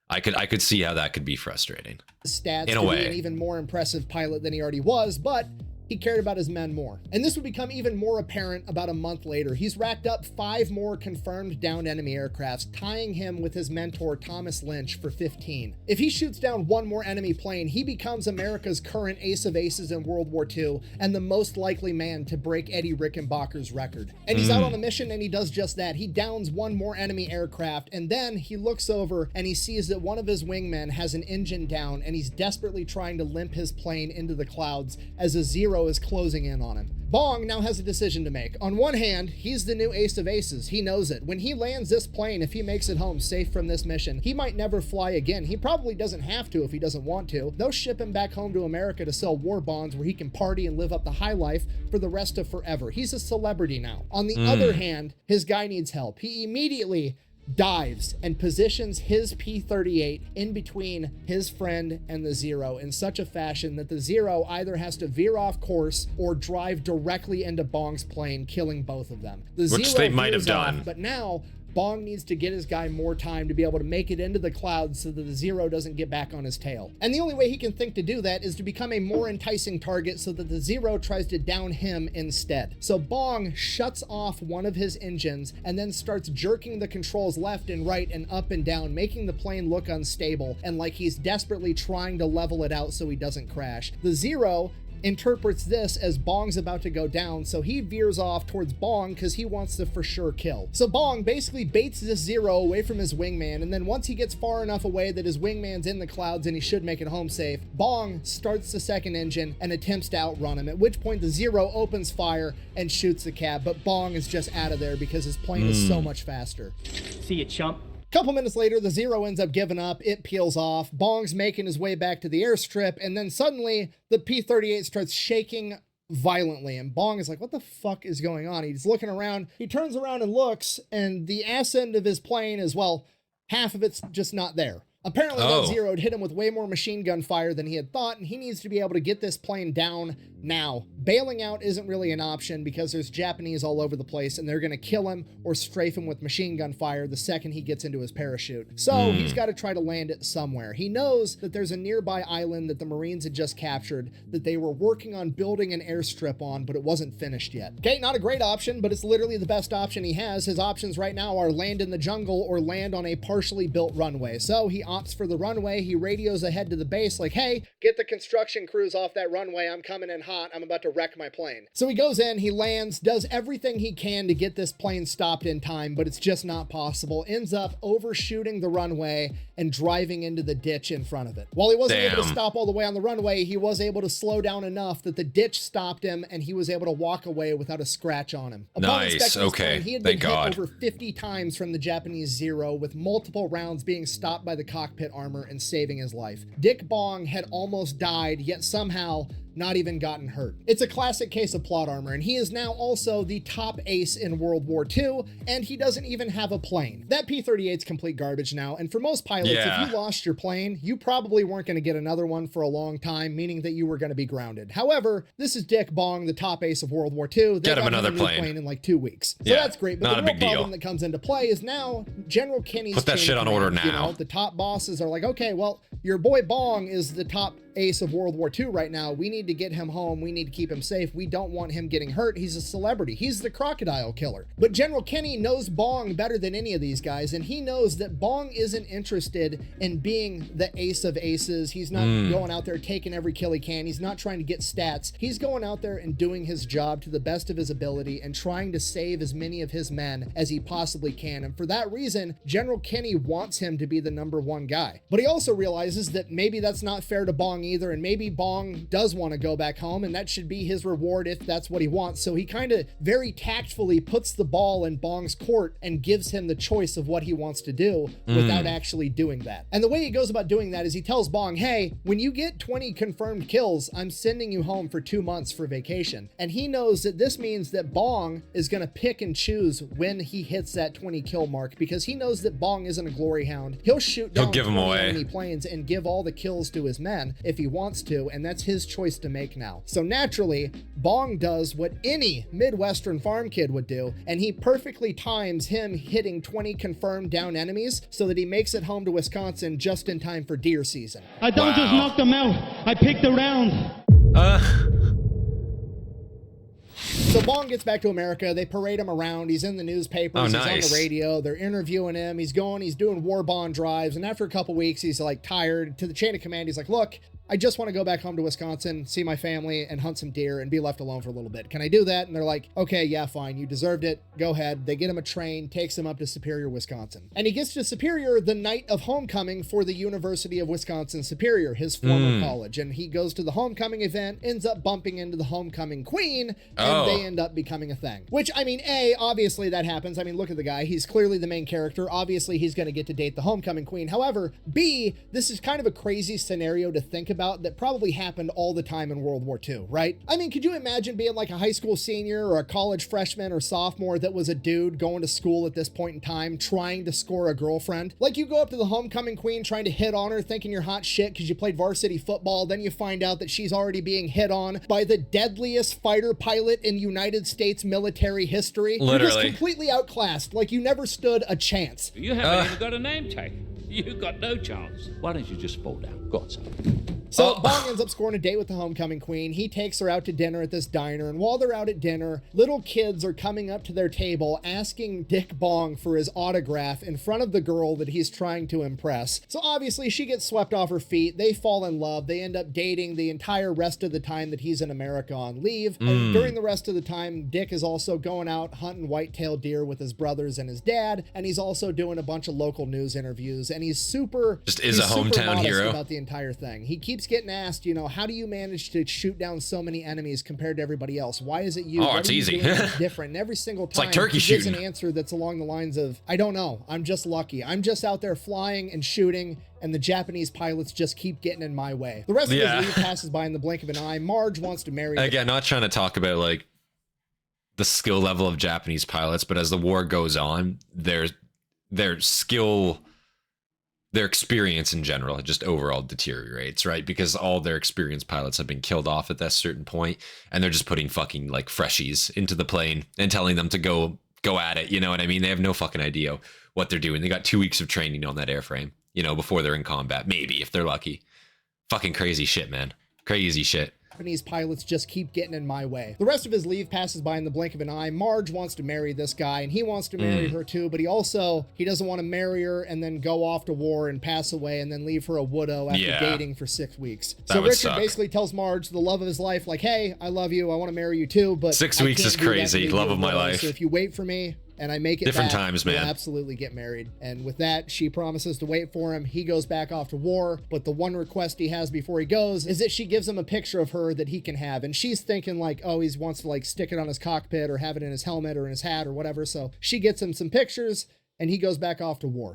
I could see how that could be frustrating. Stats in a to way. be an even more impressive pilot than he already was, but he cared about his men more. And this would become even more apparent about a month later. He's racked up 5 more confirmed downed enemy aircrafts, tying him with his mentor Thomas Lynch for 15. If he shoots down 1 more enemy plane, he becomes America's current ace of aces in World War II and the most likely man to break Eddie Rickenbacker's record. And he's out on a mission, and he does just that. He downs 1 more enemy aircraft, and then he looks over and he sees that one of his wingmen has an engine down, and he's desperately trying to limp his plane into the clouds as a Zero is closing in on him. Bong now has a decision to make. On one hand, he's the new ace of aces. He knows it. When he lands this plane, if he makes it home safe from this mission, he might never fly again. He probably doesn't have to if he doesn't want to. They'll ship him back home to America to sell war bonds where he can party and live up the high life for the rest of forever. He's a celebrity now. On the other hand, his guy needs help. He immediately dives and positions his P-38 in between his friend and the Zero in such a fashion that the Zero either has to veer off course or drive directly into Bong's plane, killing both of them. The Which Zero they might have veers off, done. but now Bong needs to get his guy more time to be able to make it into the clouds so that the Zero doesn't get back on his tail. And the only way he can think to do that is to become a more enticing target so that the Zero tries to down him instead. So Bong shuts off one of his engines and then starts jerking the controls left and right and up and down, making the plane look unstable and like he's desperately trying to level it out so he doesn't crash. The Zero interprets this as Bong's about to go down, so he veers off towards Bong because he wants to for sure kill. So Bong basically baits this Zero away from his wingman, and then once he gets far enough away that his wingman's in the clouds and he should make it home safe, Bong starts the second engine and attempts to outrun him, at which point the Zero opens fire and shoots the cab, but Bong is just out of there because his plane is so much faster. See you, chump. Couple minutes later, the Zero ends up giving up. It peels off. Bong's making his way back to the airstrip, and then suddenly the P-38 starts shaking violently, and Bong is like, what the fuck is going on? He's looking around. He turns around and looks, and the ass end of his plane is, well, half of it's just not there. Apparently that Zero had hit him with way more machine gun fire than he had thought, and he needs to be able to get this plane down now. Bailing out isn't really an option because there's Japanese all over the place, and they're going to kill him or strafe him with machine gun fire the second he gets into his parachute. So he's got to try to land it somewhere. He knows that there's a nearby island that the Marines had just captured that they were working on building an airstrip on, but it wasn't finished yet. Okay, not a great option, but it's literally the best option he has. His options right now are land in the jungle or land on a partially built runway. So he opts for the runway. He radios ahead to the base like, hey, get the construction crews off that runway. I'm coming in hot. I'm about to wreck my plane. So he goes in, he lands, does everything he can to get this plane stopped in time, but it's just not possible. Ends up overshooting the runway and driving into the ditch in front of it. While he wasn't able to stop all the way on the runway, he was able to slow down enough that the ditch stopped him and he was able to walk away without a scratch on him. Nice, okay, he had been hit over 50 times from the Japanese Zero, with multiple rounds being stopped by the cockpit armor and saving his life. Dick Bong had almost died, yet somehow not even gotten hurt. It's a classic case of plot armor, and he is now also the top ace in World War II, and he doesn't even have a plane. That P-38's complete garbage now, and for most pilots, if you lost your plane, you probably weren't going to get another one for a long time, meaning that you were going to be grounded. However, this is Dick Bong, the top ace of World War II. They Get him another a new plane in like 2 weeks. So that's great, but not the a real big problem deal. that comes into play is now General Kenny's Put that chain shit of on order command. now. You know, the top bosses are like, okay, well, your boy Bong is the top ace of World War II right now. We need to get him home. We need to keep him safe. We don't want him getting hurt. He's a celebrity. He's the crocodile killer. But General Kenny knows Bong better than any of these guys, and he knows that Bong isn't interested in being the ace of aces. He's not going out there taking every kill he can. He's not trying to get stats. He's going out there and doing his job to the best of his ability and trying to save as many of his men as he possibly can. And for that reason, General Kenny wants him to be the #1 guy. But he also realizes that maybe that's not fair to Bong either, and maybe Bong does want to go back home, and that should be his reward if that's what he wants. So he kind of very tactfully puts the ball in Bong's court and gives him the choice of what he wants to do without actually doing that. And the way he goes about doing that is he tells Bong, hey, when you get 20 confirmed kills, I'm sending you home for 2 months for vacation. And he knows that this means that Bong is going to pick and choose when he hits that 20 kill mark, because he knows that Bong isn't a glory hound. He'll shoot down 20 enemy planes and give all the kills to his men if he wants to, and that's his choice to make now. So naturally, Bong does what any Midwestern farm kid would do, and he perfectly times him hitting 20 confirmed down enemies so that he makes it home to Wisconsin just in time for deer season. I don't just knock them out, I picked the round. So Bong gets back to America. They parade him around. He's in the newspapers. Nice. He's on the radio. They're interviewing him. He's doing war bond drives. And after a couple weeks, he's like tired. To the chain of command, he's like, look, I just want to go back home to Wisconsin, see my family, and hunt some deer and be left alone for a little bit. Can I do that? And they're like, okay, yeah, fine. You deserved it. Go ahead. They get him a train, takes him up to Superior, Wisconsin. And he gets to Superior the night of homecoming for the University of Wisconsin Superior, his former college. And he goes to the homecoming event, ends up bumping into the homecoming queen, and they end up becoming a thing. Which, I mean, A, obviously that happens. I mean, look at the guy. He's clearly the main character. Obviously, he's going to get to date the homecoming queen. However, B, this is kind of a crazy scenario to think about that probably happened all the time in World War II, right? I mean, could you imagine being like a high school senior or a college freshman or sophomore that was a dude going to school at this point in time trying to score a girlfriend? Like, you go up to the homecoming queen trying to hit on her thinking you're hot shit because you played varsity football, then you find out that she's already being hit on by the deadliest fighter pilot in United States military history. Literally. You're just completely outclassed, like you never stood a chance. You haven't even got a name tag. You've got no chance. Why don't you just fall down? Gotz. So Bong ends up scoring a date with the homecoming queen. He takes her out to dinner at this diner, and while they're out at dinner, little kids are coming up to their table asking Dick Bong for his autograph in front of the girl that he's trying to impress. So obviously she gets swept off her feet. They fall in love. They end up dating the entire rest of the time that he's in America on leave. And during the rest of the time, Dick is also going out hunting white-tailed deer with his brothers and his dad, and he's also doing a bunch of local news interviews, and he's a hometown hero about the entire thing. He keeps getting asked, you know, how do you manage to shoot down so many enemies compared to everybody else? Why is it you? Oh, it's easy. Different. And every single time, it's like turkey he gives shooting. An answer that's along the lines of, I don't know. I'm just lucky. I'm just out there flying and shooting, and the Japanese pilots just keep getting in my way. The rest of his leave passes by in the blink of an eye. Marge wants to marry him. Again, not trying to talk about like the skill level of Japanese pilots, but as the war goes on, their skill, their experience in general just overall deteriorates, right? Because all their experienced pilots have been killed off at that certain point, and they're just putting fucking like freshies into the plane and telling them to go at it. You know what I mean? They have no fucking idea what they're doing. They got 2 weeks of training on that airframe, you know, before they're in combat, maybe if they're lucky. Fucking crazy shit, man. Crazy shit. Japanese pilots just keep getting in my way. The rest of his leave passes by in the blink of an eye. Marge wants to marry this guy, and he wants to marry her too, but he doesn't want to marry her and then go off to war and pass away and then leave her a widow after dating for 6 weeks. So Richard basically tells Marge, the love of his life, like, hey, I love you, I want to marry you too, but 6 weeks is crazy. Love of my life. So if you wait for me and I make it different back, times, man. we'll absolutely get married. And with that, she promises to wait for him. He goes back off to war, but the one request he has before he goes is that she gives him a picture of her that he can have. And she's thinking like, oh, he wants to like stick it on his cockpit or have it in his helmet or in his hat or whatever. So she gets him some pictures and he goes back off to war.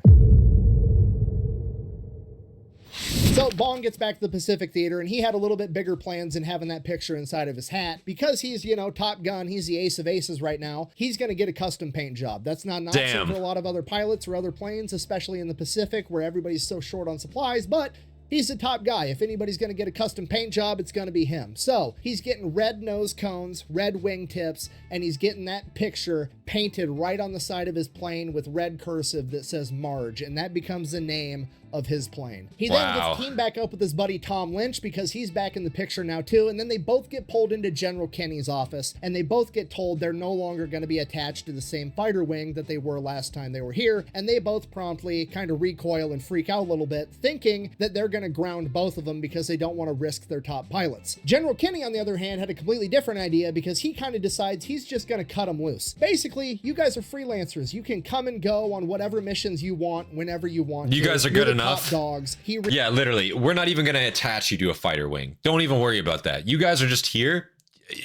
So Bong gets back to the Pacific Theater, and he had a little bit bigger plans than having that picture inside of his hat. Because he's, you know, Top Gun, he's the ace of aces right now, he's going to get a custom paint job. That's not an option for a lot of other pilots or other planes, especially in the Pacific where everybody's so short on supplies, but he's the top guy. If anybody's going to get a custom paint job, it's going to be him. So he's getting red nose cones, red wing tips, and he's getting that picture painted right on the side of his plane with red cursive that says Marge, and that becomes the name of his plane. He then gets teamed back up with his buddy Tom Lynch because he's back in the picture now too, and then they both get pulled into General Kenny's office, and they both get told they're no longer going to be attached to the same fighter wing that they were last time they were here, and they both promptly kind of recoil and freak out a little bit, thinking that they're going to ground both of them because they don't want to risk their top pilots. General Kenny, on the other hand, had a completely different idea because he kind of decides he's just going to cut them loose. Basically, you guys are freelancers. You can come and go on whatever missions you want whenever you want. You guys are good enough. enough. Top dogs. Yeah, literally. We're not even going to attach you to a fighter wing. Don't even worry about that. You guys are just here.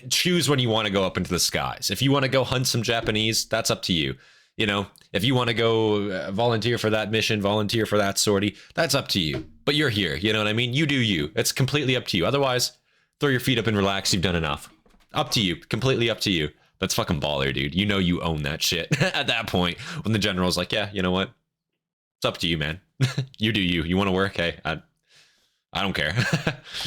Choose when you want to go up into the skies. If you want to go hunt some Japanese, that's up to you. You know, if you want to go volunteer for that mission, volunteer for that sortie, that's up to you. But you're here, you know what I mean? You do you. It's completely up to you. Otherwise, throw your feet up and relax. You've done enough. Up to you. Completely up to you. That's fucking baller, dude. You know you own that shit at that point when the general's like, yeah, you know what? It's up to you, man. You do you. You want to work? Hey, I don't care.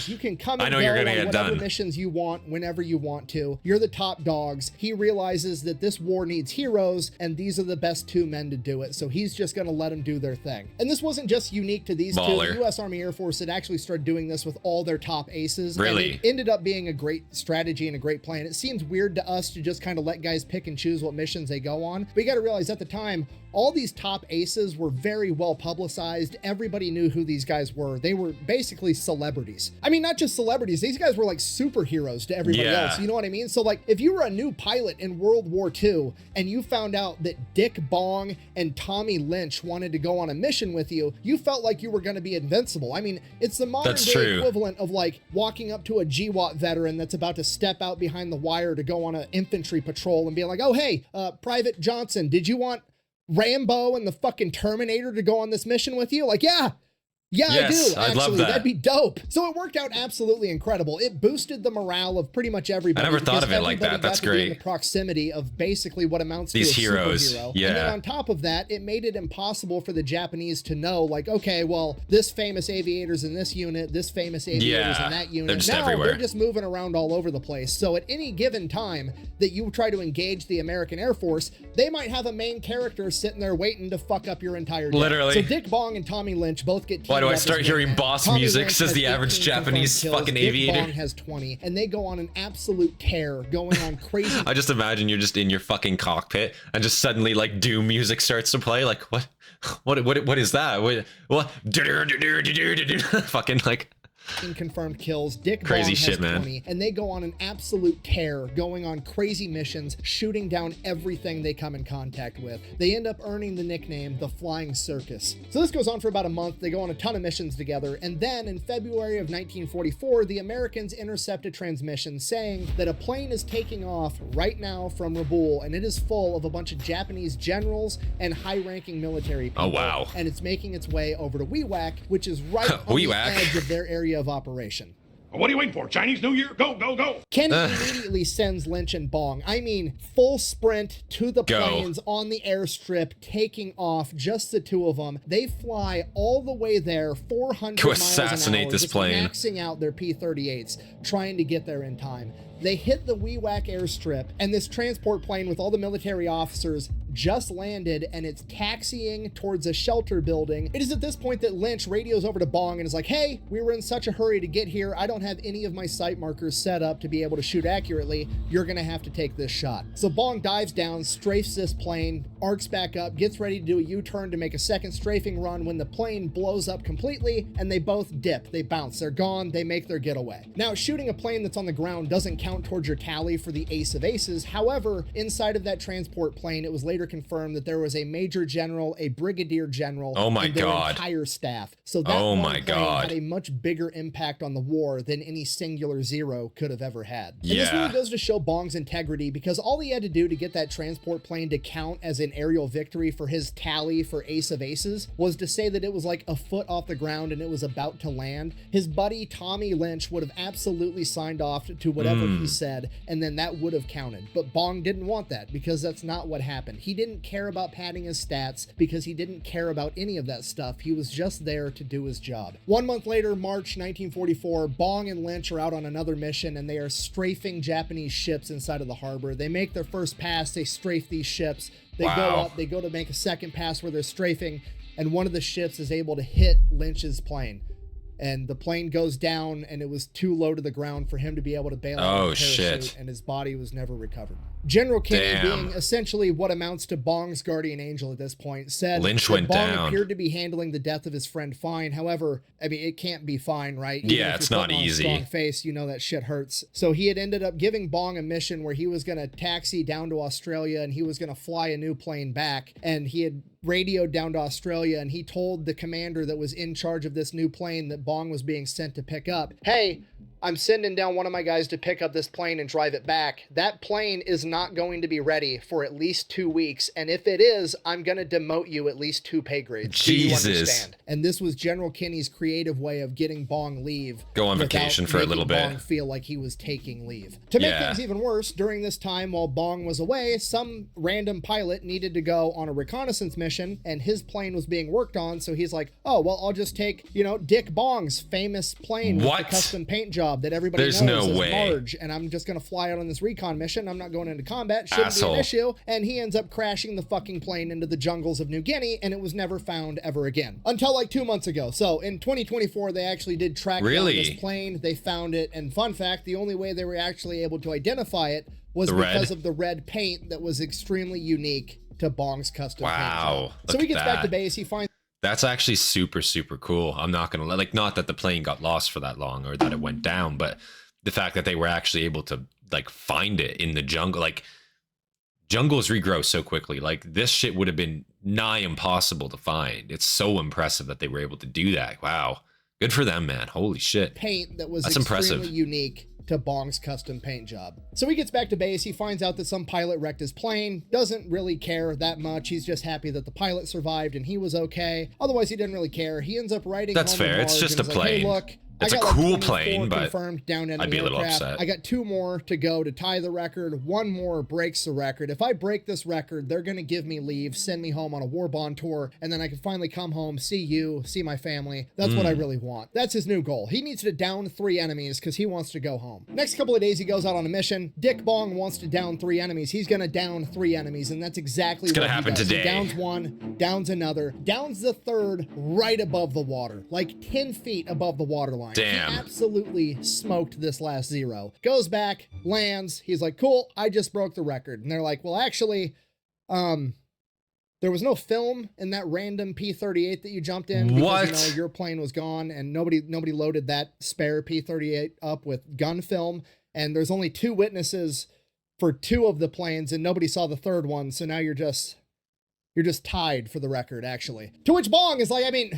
You can come and I know go you're gonna on get whatever done. missions you want, whenever you want to. You're the top dogs. He realizes that this war needs heroes, and these are the best 2 men to do it. So he's just going to let them do their thing. And this wasn't just unique to these Baller. 2. The U.S. Army Air Force had actually started doing this with all their top aces. Really? And it ended up being a great strategy and a great plan. It seems weird to us to just kind of let guys pick and choose what missions they go on. But you got to realize at the time, all these top aces were very well publicized. Everybody knew who these guys were. They were basically celebrities. I mean, not just celebrities. These guys were like superheroes to everybody else. You know what I mean? So like, if you were a new pilot in World War II and you found out that Dick Bong and Tommy Lynch wanted to go on a mission with you, you felt like you were going to be invincible. I mean, it's the modern day equivalent of like walking up to a GWAT veteran that's about to step out behind the wire to go on an infantry patrol and be like, oh, hey, Private Johnson, did you want Rambo and the fucking Terminator to go on this mission with you? Like, yeah, yes, I do. Actually, I'd love that. That'd be dope. So it worked out absolutely incredible. It boosted the morale of pretty much everybody. I never thought of it like that. That's great. In the proximity of basically what amounts These to a heroes. superhero. Yeah. And then on top of that, it made it impossible for the Japanese to know, like, okay, well, this famous aviator's in this unit, this famous aviator's in that unit. They're just now everywhere. they're just moving around all over the place. So at any given time that you try to engage the American Air Force, they might have a main character sitting there waiting to fuck up your entire day. Literally. So Dick Bong and Tommy Lynch both get teamed Why do I up as start hearing wingmen. boss Tommy music, Lynch says has the average 18 Japanese confirmed fucking kills. aviator? Dick Bong has 20, and they go on an absolute tear, going on crazy. I just imagine you're just in your fucking cockpit and just suddenly like Doom music starts to play. Like what is that? What? Fucking like confirmed kills. Dick crazy Bong shit, has man. 20, and they go on an absolute tear, going on crazy missions, shooting down everything they come in contact with. They end up earning the nickname the Flying Circus. So this goes on for about a month. They go on a ton of missions together, and then in February of 1944, the Americans intercept a transmission saying that a plane is taking off right now from Rabaul, and it is full of a bunch of Japanese generals and high-ranking military people. Oh, wow. And it's making its way over to Wewak, which is right on the edge of their area of operation. What are you waiting for? Chinese New Year? Go, go, go. Kenny immediately sends Lynch and Bong. I mean, full sprint to the planes on the airstrip, taking off, just the 2 of them. They fly all the way there, 400 to miles assassinate an hour, this just plane. maxing out their P-38s, trying to get there in time. They hit the Wewak airstrip, and this transport plane with all the military officers just landed, and it's taxiing towards a shelter building. It is at this point that Lynch radios over to Bong and is like, hey, we were in such a hurry to get here. I don't have any of my sight markers set up to be able to shoot accurately. You're gonna have to take this shot. So Bong dives down, strafes this plane, arcs back up, gets ready to do a U-turn to make a second strafing run when the plane blows up completely, and they both dip. They bounce. They're gone. They make their getaway. Now, shooting a plane that's on the ground doesn't count towards your tally for the ace of aces. However, inside of that transport plane, it was later confirmed that there was a major general, a brigadier general, and their entire staff. So that one plane had a much bigger impact on the war than any singular zero could have ever had. And this really goes to show Bong's integrity, because all he had to do to get that transport plane to count as an aerial victory for his tally for ace of aces was to say that it was like a foot off the ground and it was about to land. His buddy Tommy Lynch would have absolutely signed off to whatever he said, and then that would have counted. But Bong didn't want that, because that's not what happened. He didn't care about padding his stats, because he didn't care about any of that stuff. He was just there to do his job. 1 month later, March 1944, Bong and Lynch are out on another mission, and they are strafing Japanese ships inside of the harbor. They make their first pass, they strafe these ships, they go up, they go to make a second pass where they're strafing, and one of the ships is able to hit Lynch's plane. And the plane goes down, and it was too low to the ground for him to be able to bail out of the parachute, and his body was never recovered. General Kenny, being essentially what amounts to Bong's guardian angel at this point, said that Bong appeared to be handling the death of his friend fine. However, I mean, it can't be fine, right? Even if it's you're not putting on a easy. strong face, you know that shit hurts. So he had ended up giving Bong a mission where he was going to taxi down to Australia, and he was going to fly a new plane back, and he had radioed down to Australia and he told the commander that was in charge of this new plane that Bong was being sent to pick up, hey, I'm sending down one of my guys to pick up this plane and drive it back. That plane is not going to be ready for at least 2 weeks. And if it is, I'm going to demote you at least 2 pay grades. Jesus. Do you understand? And this was General Kinney's creative way of getting Bong leave. Go on vacation for a little bit. Bong feel like he was taking leave. To make things even worse, during this time while Bong was away, some random pilot needed to go on a reconnaissance mission and his plane was being worked on. So he's like, oh, well, I'll just take, you know, Dick Bong's famous plane with the custom paint job that everybody knows is Marge, and I'm just gonna fly out on this recon mission. I'm not going into combat. Shouldn't be an issue. And he ends up crashing the fucking plane into the jungles of New Guinea, and it was never found ever again until like 2 months ago. So in 2024, they actually did track down this plane. They found it, and fun fact, the only way they were actually able to identify it was because of the red paint that was extremely unique to Bong's custom paint job. So he gets back to base. He finds. That's actually super, super cool. I'm not going to like, not that the plane got lost for that long or that it went down, but the fact that they were actually able to like find it in the jungle, like jungles regrow so quickly. Like this shit would have been nigh impossible to find. It's so impressive that they were able to do that. Wow. Good for them, man. Holy shit. Paint that was That's extremely impressive. unique to Bong's custom paint job. So he gets back to base. He finds out that some pilot wrecked his plane. Doesn't really care that much. He's just happy that the pilot survived and he was okay. Otherwise, he didn't really care. He ends up writing That's home fair. to It's Marge just a and he's like, plane. hey, look, It's I a got cool like 24 plane, but confirmed down enemy I'd be a little aircraft. upset. I got 2 more to go to tie the record. 1 more breaks the record. If I break this record, they're going to give me leave, send me home on a war bond tour, and then I can finally come home, see you, see my family. That's what I really want. That's his new goal. He needs to down 3 enemies because he wants to go home. Next couple of days, he goes out on a mission. Dick Bong wants to down 3 enemies. He's going to down 3 enemies, and that's exactly what he does. Today. He downs 1, downs another, downs the 3rd right above the water, like 10 feet above the water line. Damn. He absolutely smoked this last 0. Goes back, lands. He's like, cool, I just broke the record. And they're like, well, actually, there was no film in that random P-38 that you jumped in because, you know, your plane was gone and nobody loaded that spare P-38 up with gun film. And there's only 2 witnesses for 2 of the planes and nobody saw the 3rd one. So now you're just tied for the record, actually. To which Bong is like, I mean,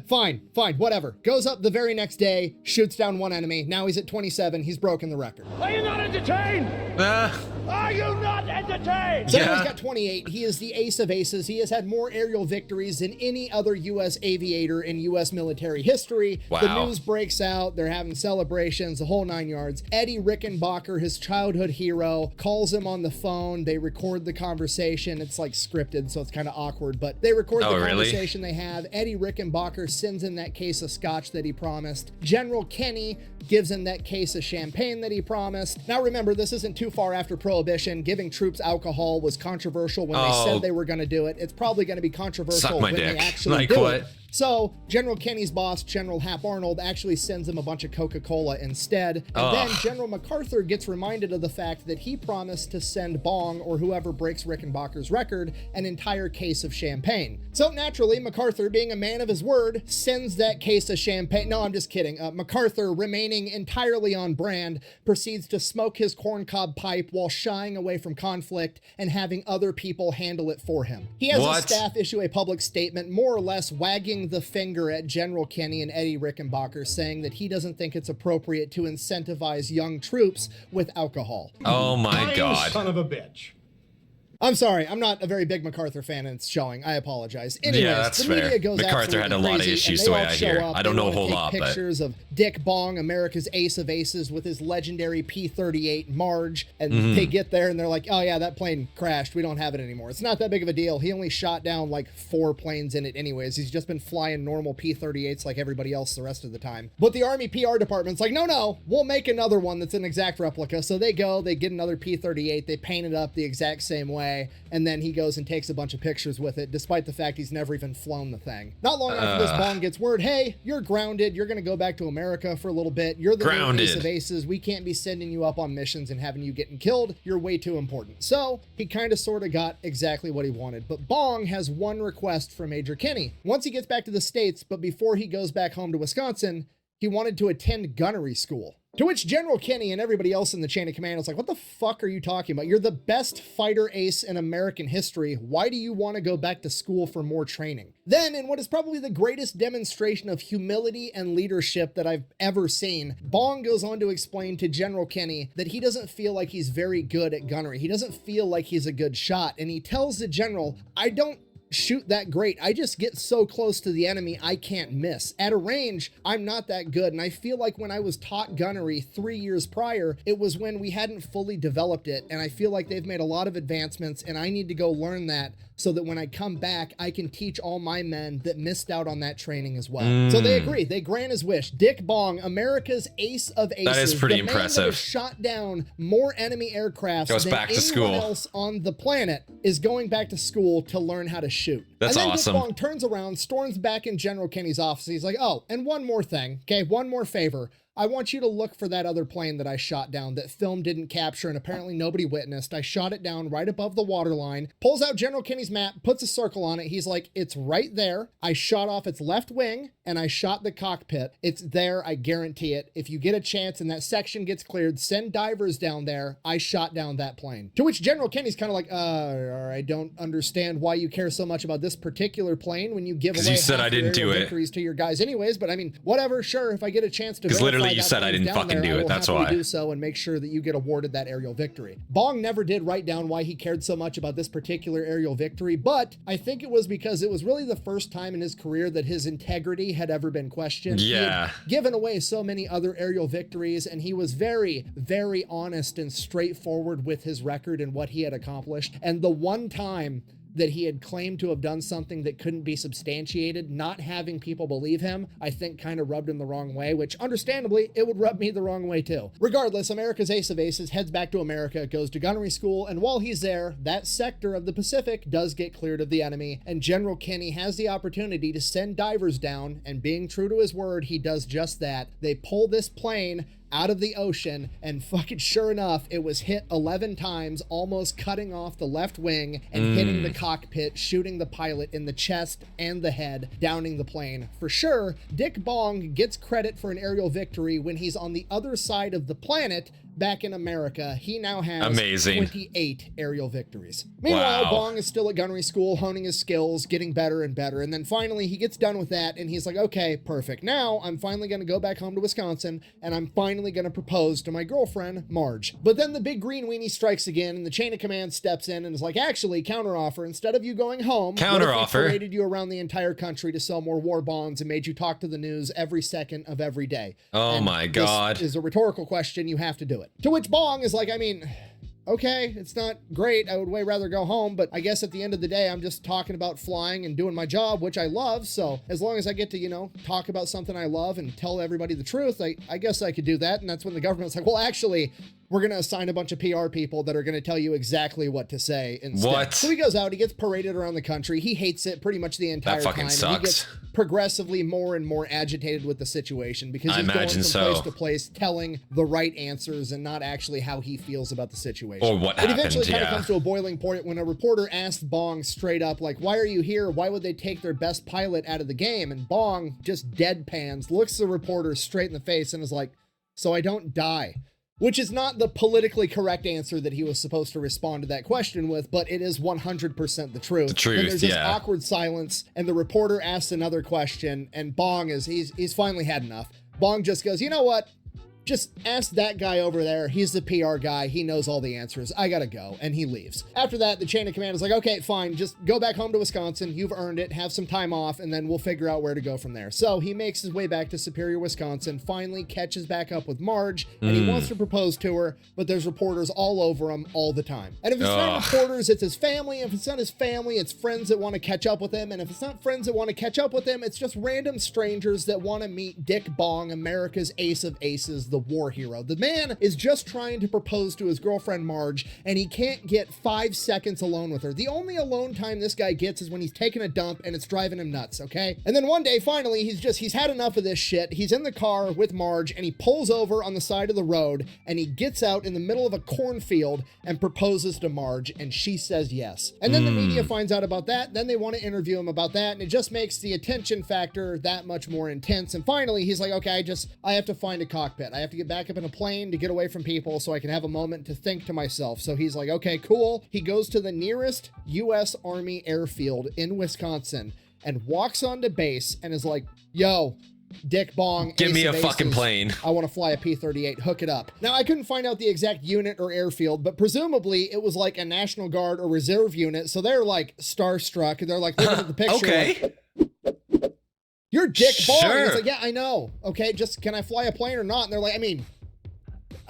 fine, whatever. Goes up the very next day, shoots down 1 enemy. Now he's at 27. He's broken the record. Are you not entertained? Are you not entertained? So now he's got 28. He is the ace of aces. He has had more aerial victories than any other U.S. aviator in U.S. military history. Wow. The news breaks out. They're having celebrations, the whole 9 yards. Eddie Rickenbacker, his childhood hero, calls him on the phone. They record the conversation. It's like scripted, so it's kind of awkward, but they record the conversation they have. Eddie Rickenbacker sends him that case of scotch that he promised. General Kenny gives him that case of champagne that he promised. Now remember, this isn't too far after Prohibition. Giving troops alcohol was controversial when they said they were going to do it. It's probably going to be controversial when they actually do it. So General Kenny's boss, General Hap Arnold, actually sends him a bunch of Coca-Cola instead. And then General MacArthur gets reminded of the fact that he promised to send Bong, or whoever breaks Rickenbacker's record, an entire case of champagne. So naturally, MacArthur, being a man of his word, sends that case of champagne. No, I'm just kidding. MacArthur, remaining entirely on brand, proceeds to smoke his corncob pipe while shying away from conflict and having other people handle it for him. He has his staff issue a public statement, more or less wagging the finger at General Kenny and Eddie Rickenbacker, saying that he doesn't think it's appropriate to incentivize young troops with alcohol. Oh my God. Son of a bitch. I'm sorry, I'm not a very big MacArthur fan, and it's showing. I apologize. Anyways, yeah, that's the media fair. goes MacArthur had a lot of issues the way I hear. I don't know a whole lot, but pictures of Dick Bong, America's ace of aces, with his legendary P-38 Marge, and they get there and they're like, oh yeah, that plane crashed. We don't have it anymore. It's not that big of a deal. He only shot down like 4 planes in it anyways. He's just been flying normal P-38s like everybody else the rest of the time. But the Army PR department's like, no, we'll make another one that's an exact replica. So they go, they get another P-38, they paint it up the exact same way, and then he goes and takes a bunch of pictures with it, despite the fact he's never even flown the thing. Not long after this, Bong gets word, hey, you're grounded. You're going to go back to America for a little bit. You're the new ace of aces. We can't be sending you up on missions and having you getting killed. You're way too important. So he kind of sort of got exactly what he wanted. But Bong has one request for Major Kenny. Once he gets back to the States, but before he goes back home to Wisconsin, he wanted to attend gunnery school. To which General Kenny and everybody else in the chain of command is like, what the fuck are you talking about? You're the best fighter ace in American history. Why do you want to go back to school for more training? Then, in what is probably the greatest demonstration of humility and leadership that I've ever seen, Bong goes on to explain to General Kenny that he doesn't feel like he's very good at gunnery. He doesn't feel like he's a good shot. And he tells the general, I don't shoot that great. I just get so close to the enemy, I can't miss. At a range, I'm not that good. And I feel like when I was taught gunnery 3 years prior, it was when we hadn't fully developed it. And I feel like they've made a lot of advancements and I need to go learn that so that when I come back, I can teach all my men that missed out on that training as well. So they agree. They grant his wish. Dick Bong, America's ace of aces. That is pretty impressive. The man that has shot down more enemy aircrafts than anyone else on the planet is going back to school to learn how to shoot. That's awesome. And then Dick Bong turns around, storms back in General Kenny's office. He's like, oh, and one more thing, okay? One more favor. I want you to look for that other plane that I shot down that film didn't capture and apparently nobody witnessed. I shot it down right above the waterline, pulls out General Kenny's map, puts a circle on it. He's like, it's right there. I shot off its left wing and I shot the cockpit. It's there. I guarantee it. If you get a chance and that section gets cleared, send divers down there. I shot down that plane. To which General Kenny's kind of like, I don't understand why you care so much about this particular plane when you give away victories to your guys anyways. But I mean, whatever, sure. If I get a chance to verify you said I didn't fucking do it. That's why. Do so and make sure that you get awarded that aerial victory. Bong never did write down why he cared so much about this particular aerial victory, but I think it was because it was really the first time in his career that his integrity had ever been questioned. Yeah. He had given away so many other aerial victories, and he was very, very honest and straightforward with his record and what he had accomplished. And the one time that he had claimed to have done something that couldn't be substantiated, not having people believe him, I think kind of rubbed him the wrong way, which understandably, it would rub me the wrong way too. Regardless, America's ace of aces heads back to America, goes to gunnery school, and while he's there, that sector of the Pacific does get cleared of the enemy, and General Kenny has the opportunity to send divers down, and being true to his word, he does just that. They pull this plane out of the ocean, and fucking sure enough, it was hit 11 times, almost cutting off the left wing and hitting the cockpit, shooting the pilot in the chest and the head, downing the plane. For sure, Dick Bong gets credit for an aerial victory when he's on the other side of the planet. Back in America, he now has 28 aerial victories. Meanwhile, Bong is still at gunnery school, honing his skills, getting better and better. And then finally, he gets done with that, and he's like, okay, perfect. Now, I'm finally going to go back home to Wisconsin, and I'm finally going to propose to my girlfriend, Marge. But then the big green weenie strikes again, and the chain of command steps in and is like, actually, counteroffer. Instead of you going home, counteroffer, paraded you around the entire country to sell more war bonds and made you talk to the news every second of every day. Oh my God. This is a rhetorical question. You have to do it. To which Bong is like, I mean, okay, it's not great. I would way rather go home, but I guess at the end of the day, I'm just talking about flying and doing my job, which I love. So as long as I get to, you know, talk about something I love and tell everybody the truth, I guess I could do that. And that's when the government's like, well, actually, we're going to assign a bunch of PR people that are going to tell you exactly what to say instead. What? So he goes out, he gets paraded around the country. He hates it pretty much the entire time. That fucking sucks. He gets progressively more and more agitated with the situation because he's going from place to place telling the right answers and not actually how he feels about the situation. Or what happened, It eventually kind of comes to a boiling point when a reporter asks Bong straight up, like, why are you here? Why would they take their best pilot out of the game? And Bong just deadpans, looks the reporter straight in the face and is like, so I don't die. Which is not the politically correct answer that he was supposed to respond to that question with, but it is 100% the truth. The truth, and there's this awkward silence, and the reporter asks another question, and Bong he's finally had enough. Bong just goes, you know what? Just ask that guy over there. He's the PR guy. He knows all the answers. I gotta go. And he leaves. After that, the chain of command is like, okay, fine. Just go back home to Wisconsin. You've earned it. Have some time off, and then we'll figure out where to go from there. So he makes his way back to Superior, Wisconsin, finally catches back up with Marge, and he wants to propose to her, but there's reporters all over him all the time. And if it's not reporters, it's his family. If it's not his family, it's friends that want to catch up with him. And if it's not friends that want to catch up with him, it's just random strangers that want to meet Dick Bong, America's ace of aces, the war hero. The man is just trying to propose to his girlfriend Marge, and he can't get 5 seconds alone with her. The only alone time this guy gets is when he's taking a dump and it's driving him nuts, okay? And then one day, finally, he's had enough of this shit. He's in the car with Marge, and he pulls over on the side of the road, and he gets out in the middle of a cornfield and proposes to Marge, and she says yes. And then the media finds out about that, then they want to interview him about that, and it just makes the attention factor that much more intense. And finally, he's like, okay, I have to find a cockpit. I have have to get back up in a plane to get away from people so I can have a moment to think to myself. So he's like, okay, cool. He goes to the nearest U.S. Army airfield in Wisconsin and walks onto base and is like, yo, Dick Bong, give me a Aces, fucking plane. I want to fly a P-38. Hook it up. Now, I couldn't find out the exact unit or airfield, but presumably it was like a National Guard or reserve unit. So they're like starstruck. They're like looking at the picture. Okay. Like, you're Dick Bong. Sure. He's like, yeah, I know. Okay, just can I fly a plane or not? And they're like, I mean,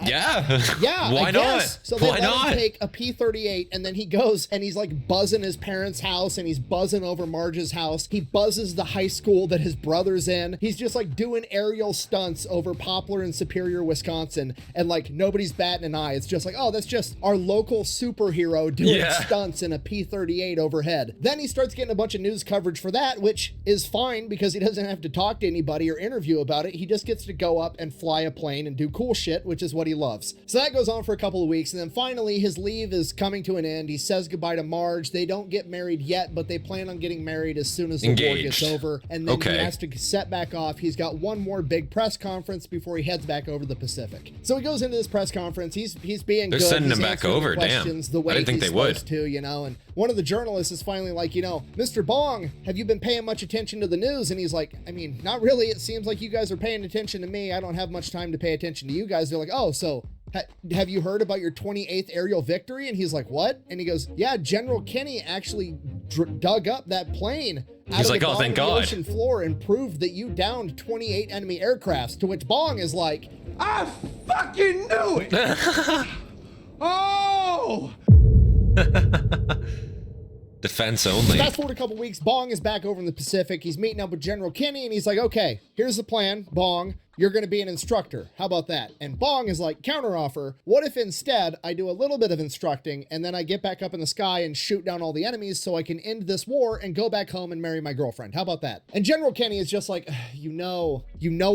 yeah. yeah, Why I not? guess. So they Why let not? him take a P-38, and then he goes and he's like buzzing his parents' house, and he's buzzing over Marge's house. He buzzes the high school that his brother's in. He's just like doing aerial stunts over Poplar and Superior, Wisconsin, and like nobody's batting an eye. It's just like, oh, that's just our local superhero doing stunts in a P-38 overhead. Then he starts getting a bunch of news coverage for that, which is fine because he doesn't have to talk to anybody or interview about it. He just gets to go up and fly a plane and do cool shit, which is what he loves. So that goes on for a couple of weeks, and then finally his leave is coming to an end. He says goodbye to Marge. They don't get married yet, but they plan on getting married as soon as the war gets over, and then he has to set back off. He's got one more big press conference before he heads back over the Pacific. So he goes into this press conference. He's being They're good. sending He's him back answering over. the questions Damn. the way I didn't think he's they would. supposed to, you know. And one of the journalists is finally like, you know, Mr. Bong, have you been paying much attention to the news? And he's like, I mean, not really. It seems like you guys are paying attention to me. I don't have much time to pay attention to you guys. They're like, oh, so have you heard about your 28th aerial victory? And he's like, what? And he goes, yeah, General Kenny actually dug up that plane out of like, the oh, bottom thank of the God. ocean floor and proved that you downed 28 enemy aircrafts. To which Bong is like, I fucking knew it! Oh! Defense only. fast forward a couple weeks, Bong is back over in the Pacific. He's meeting up with General Kenny, and he's like, okay, here's the plan, Bong. You're going to be an instructor. How about that? And Bong is like, counteroffer, what if instead I do a little bit of instructing and then I get back up in the sky and shoot down all the enemies so I can end this war and go back home and marry my girlfriend? How about that? And General Kenny is just like, you know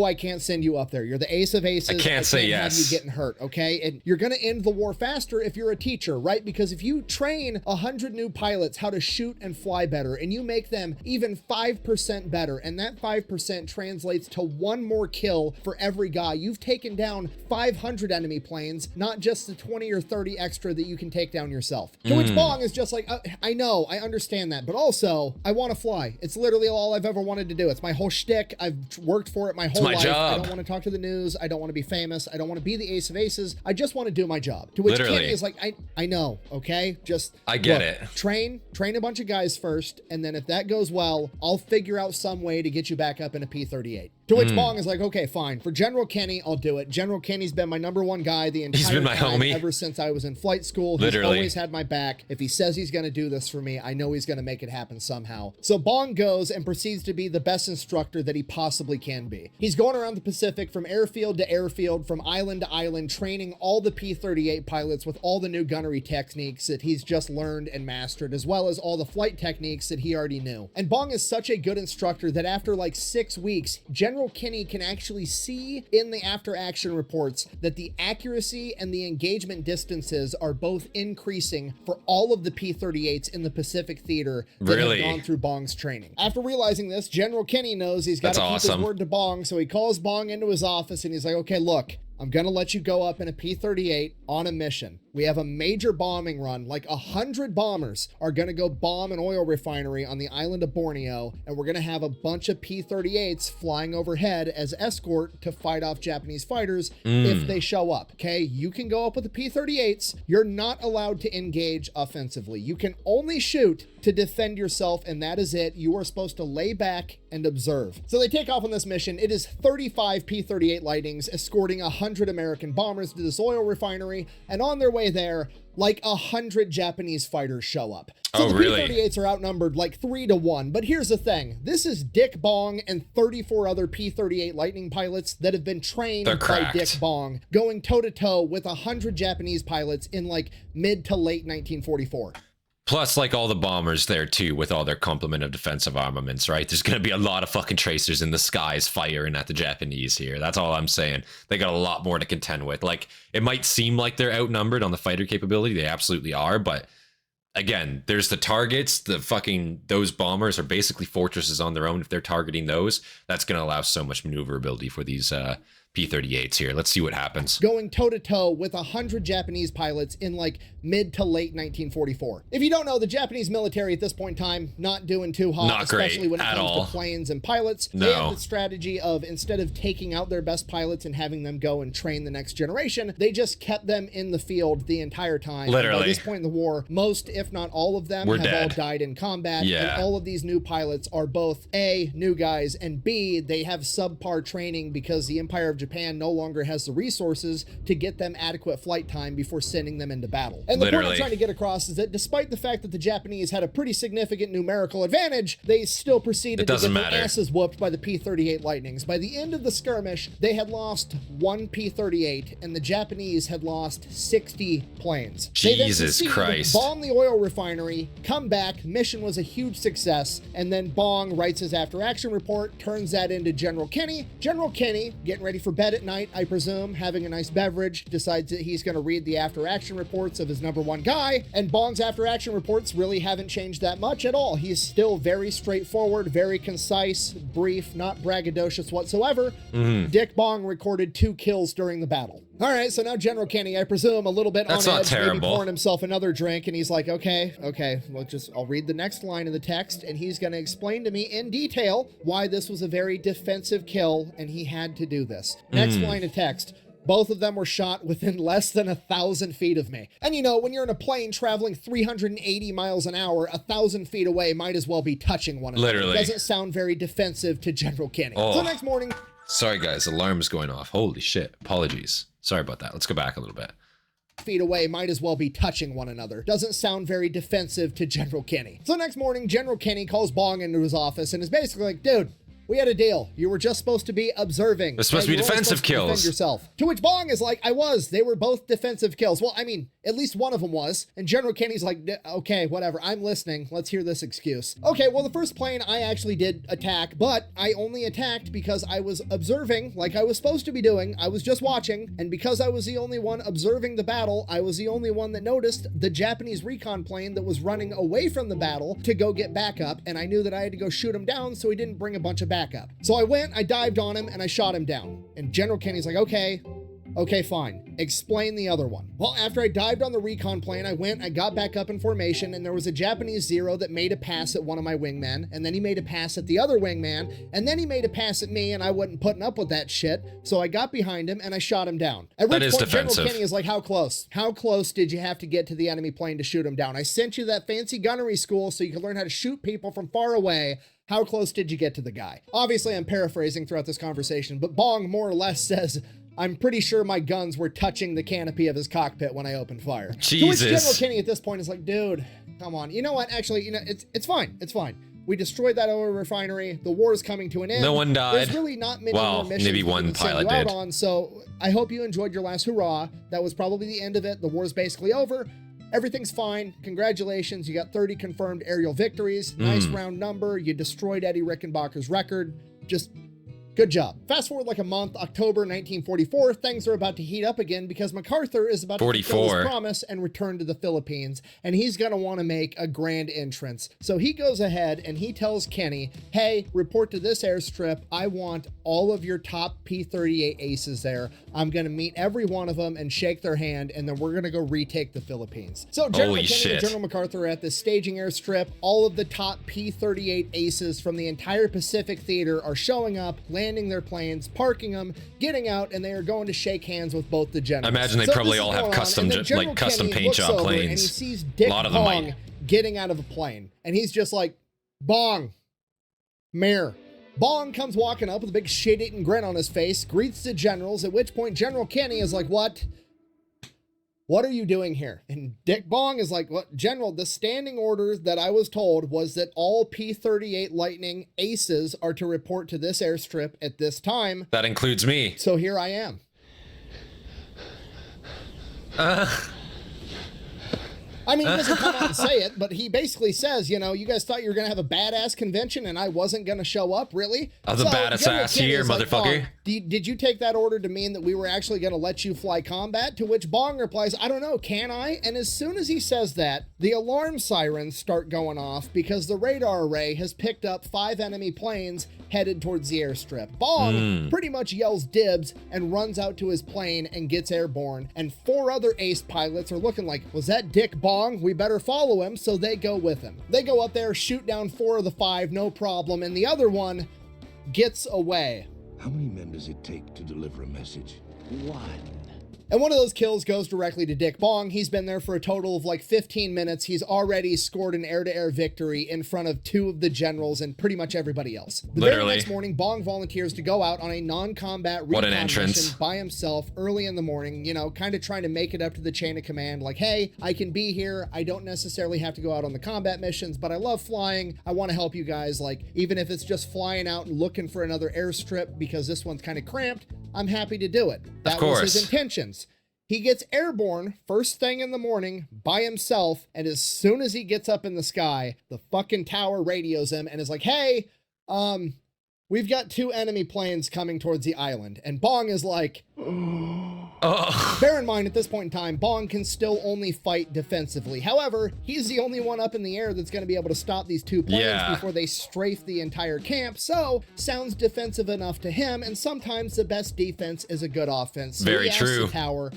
I can't send you up there. You're the ace of aces. I can't say yes. Have you getting hurt, okay? And you're going to end the war faster if you're a teacher, right? Because if you train 100 new pilots how to shoot and fly better, and you make them even 5% better, and that 5% translates to one more kill for every guy, you've taken down 500 enemy planes, not just the 20 or 30 extra that you can take down yourself. To which Bong is just like, I know, I understand that, but also, I want to fly. It's literally all I've ever wanted to do. It's my whole shtick. I've worked for it my whole life. Job. I don't want to talk to the news. I don't want to be famous. I don't want to be the ace of aces. I just want to do my job. To which Kenny is like, I know, okay? Just I get it. Train a bunch of guys first, and then if that goes well, I'll figure out some way to get you back up in a P-38. To which Bong is like, okay, fine. For General Kenny, I'll do it. General Kenny's been my #1 guy the entire He's been my time, homie ever since I was in flight school. Literally. He's always had my back. If he says he's going to do this for me, I know he's going to make it happen somehow. So Bong goes and proceeds to be the best instructor that he possibly can be. He's going around the Pacific from airfield to airfield, from island to island, training all the P-38 pilots with all the new gunnery techniques that he's just learned and mastered, as well as all the flight techniques that he already knew. And Bong is such a good instructor that after like 6 weeks, General Kenny can actually see in the after action reports that the accuracy and the engagement distances are both increasing for all of the P-38s in the Pacific theater that have gone through Bong's training. After realizing this, General Kenny knows he's got to keep his word to Bong, so he calls Bong into his office and he's like, okay, look, I'm going to let you go up in a P-38 on a mission. We have a major bombing run. Like 100 bombers are going to go bomb an oil refinery on the island of Borneo, and we're going to have a bunch of P-38s flying overhead as escort to fight off Japanese fighters if they show up. Okay, you can go up with the P-38s. You're not allowed to engage offensively. You can only shoot to defend yourself, and that is it. You are supposed to lay back and observe. So they take off on this mission. It is 35 P-38 Lightnings escorting 100 American bombers to this oil refinery, and on their way there, like 100 Japanese fighters show up. So the P-38s are outnumbered like 3 to 1. But here's the thing. This is Dick Bong and 34 other P-38 Lightning pilots that have been trained by Dick Bong, going toe-to-toe with 100 Japanese pilots in like mid to late 1944. Plus, like, all the bombers there, too, with all their complement of defensive armaments, right? There's going to be a lot of fucking tracers in the skies firing at the Japanese here. That's all I'm saying. They got a lot more to contend with. Like, it might seem like they're outnumbered on the fighter capability. They absolutely are. But, again, there's the targets. Those bombers are basically fortresses on their own. If they're targeting those, that's going to allow so much maneuverability for these P-38s here. Let's see what happens. Going toe-to-toe with 100 Japanese pilots in like mid to late 1944. If you don't know, the Japanese military at this point in time, not doing too hot, Not great especially when it at comes all. to planes and pilots. No. They have the strategy of, instead of taking out their best pilots and having them go and train the next generation, they just kept them in the field the entire time. Literally. And by this point in the war, most, if not all of them, We're have dead. all died in combat. Yeah. And all of these new pilots are both A, new guys, and B, they have subpar training because the Empire of Japan no longer has the resources to get them adequate flight time before sending them into battle. And the point I'm trying to get across is that despite the fact that the Japanese had a pretty significant numerical advantage, they still proceeded to get their asses whooped by the P-38 Lightnings. By the end of the skirmish, they had lost 1 P-38 and the Japanese had lost 60 planes. Jesus Christ. Bomb the oil refinery, come back, mission was a huge success, and then Bong writes his after-action report, turns that into General Kenny. General Kenny, getting ready for bed at night, I presume, having a nice beverage, decides that he's going to read the after-action reports of his #1 guy, and Bong's after-action reports really haven't changed that much at all. He's still very straightforward, very concise, brief, not braggadocious whatsoever. Dick Bong recorded 2 kills during the battle. All right, so now General Kenny, I presume, a little bit on edge, maybe pouring himself another drink, and he's like, okay, well, I'll read the next line of the text, and he's going to explain to me in detail why this was a very defensive kill, and he had to do this. Next line of text. Both of them were shot within less than 1,000 feet of me. And you know, when you're in a plane traveling 380 miles an hour, 1,000 feet away might as well be touching one another. Literally. It doesn't sound very defensive to General Kenny. So next morning... Sorry, guys. Alarm's going off. Holy shit. Apologies. Sorry about that. Let's go back a little bit. Feet away might as well be touching one another. Doesn't sound very defensive to General Kenny. So next morning, General Kenny calls Bong into his office and is basically like, dude, we had a deal. You were just supposed to be observing. They're supposed to be defensive kills. Defend yourself. To which Bong is like, I was. They were both defensive kills. Well, I mean, at least one of them was. And General Kenny's like, okay, whatever. I'm listening. Let's hear this excuse. Okay, well, the first plane I actually did attack, but I only attacked because I was observing like I was supposed to be doing. I was just watching. And because I was the only one observing the battle, I was the only one that noticed the Japanese recon plane that was running away from the battle to go get backup. And I knew that I had to go shoot him down so he didn't bring a bunch of backup. So I went, I dived on him, and I shot him down. And General Kenny's like, okay, fine. Explain the other one. Well, after I dived on the recon plane, I got back up in formation, and there was a Japanese Zero that made a pass at one of my wingmen, and then he made a pass at the other wingman, and then he made a pass at me, and I wasn't putting up with that shit, so I got behind him, and I shot him down. At which point, General Kenny is like, how close? How close did you have to get to the enemy plane to shoot him down? I sent you that fancy gunnery school so you could learn how to shoot people from far away. How close did you get to the guy? Obviously, I'm paraphrasing throughout this conversation, but Bong more or less says, I'm pretty sure my guns were touching the canopy of his cockpit when I opened fire. Jesus. To which General Kenny at this point is like, dude, come on. You know what? Actually, it's fine. It's fine. We destroyed that oil refinery. The war is coming to an end. No one died. There's really not many more missions maybe one pilot did. on, so I hope you enjoyed your last hurrah. That was probably the end of it. The war's basically over. Everything's fine. Congratulations. You got 30 confirmed aerial victories. Nice round number. You destroyed Eddie Rickenbacker's record. Just good job. Fast forward like a month, October 1944, things are about to heat up again because MacArthur is about to fulfill his promise and return to the Philippines, and he's going to want to make a grand entrance. So he goes ahead and he tells Kenny, hey, report to this airstrip. I want all of your top P-38 aces there. I'm going to meet every one of them and shake their hand, and then we're going to go retake the Philippines. So General Kenny and General MacArthur are at this staging airstrip. All of the top P-38 aces from the entire Pacific Theater are showing up, landing their planes, parking them, getting out, and they are going to shake hands with both the generals. I imagine they probably all have custom paint job planes. And he sees Dick Bong getting out of a plane, and he's just like, Bong, Mayor. Bong comes walking up with a big shit-eating grin on his face, greets the generals, at which point General Kenny is like, what? What are you doing here? And Dick Bong is like, what? General, the standing order that I was told was that all P-38 Lightning aces are to report to this airstrip at this time. That includes me. So here I am. I mean, he doesn't come out and say it, but he basically says, you know, you guys thought you were going to have a badass convention and I wasn't going to show up, really? I'm the baddest ass here, motherfucker. Like, did you take that order to mean that we were actually going to let you fly combat? To which Bong replies, I don't know, can I? And as soon as he says that, the alarm sirens start going off because the radar array has picked up 5 enemy planes headed towards the airstrip. Bong pretty much yells dibs and runs out to his plane and gets airborne, and 4 other ace pilots are looking like, was that Dick Bong? We better follow him, so they go with him. They go up there, shoot down 4 of the 5, no problem, and the other one gets away. How many men does it take to deliver a message? 1. And one of those kills goes directly to Dick Bong. He's been there for a total of like 15 minutes. He's already scored an air-to-air victory in front of 2 of the generals and pretty much everybody else. The very next morning, Bong volunteers to go out on a non-combat recon mission by himself early in the morning, you know, kind of trying to make it up to the chain of command, like, hey, I can be here. I don't necessarily have to go out on the combat missions, but I love flying. I want to help you guys, like, even if it's just flying out and looking for another airstrip because this one's kind of cramped, I'm happy to do it. That was his intentions. He gets airborne first thing in the morning by himself, and as soon as he gets up in the sky, the fucking tower radios him and is like, hey, we've got 2 enemy planes coming towards the island. And Bong is like, Bear in mind, at this point in time, Bong can still only fight defensively. However, he's the only one up in the air that's going to be able to stop these 2 planes before they strafe the entire camp. So, sounds defensive enough to him, and sometimes the best defense is a good offense. So very true.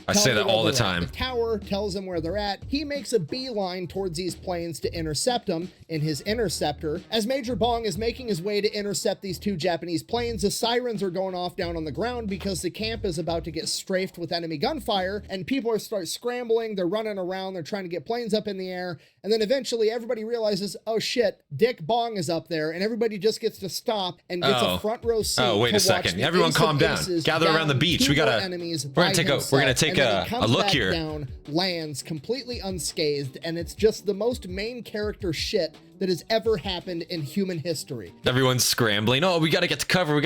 I say that all the time. The tower tells him where they're at. He makes a beeline towards these planes to intercept them in his interceptor. As Major Bong is making his way to intercept these 2 Japanese planes, the sirens are going off down on the ground because the camp is about to get strafed with enemy gunfire, and people start scrambling, they're running around, they're trying to get planes up in the air, and then eventually everybody realizes, oh shit, Dick Bong is up there, and everybody just gets to stop and gets a front row seat. Oh, wait a second. Everyone calm down. Gather around the beach. We're gonna take a look here. Down, lands completely unscathed, and it's just the most main character shit that has ever happened in human history. Everyone's scrambling. Oh, we gotta get to cover.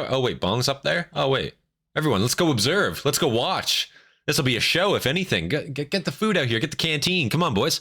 Oh, wait, Bong's up there? Oh, wait. Everyone, let's go observe. Let's go watch. This will be a show, if anything. Get the food out here. Get the canteen. Come on, boys.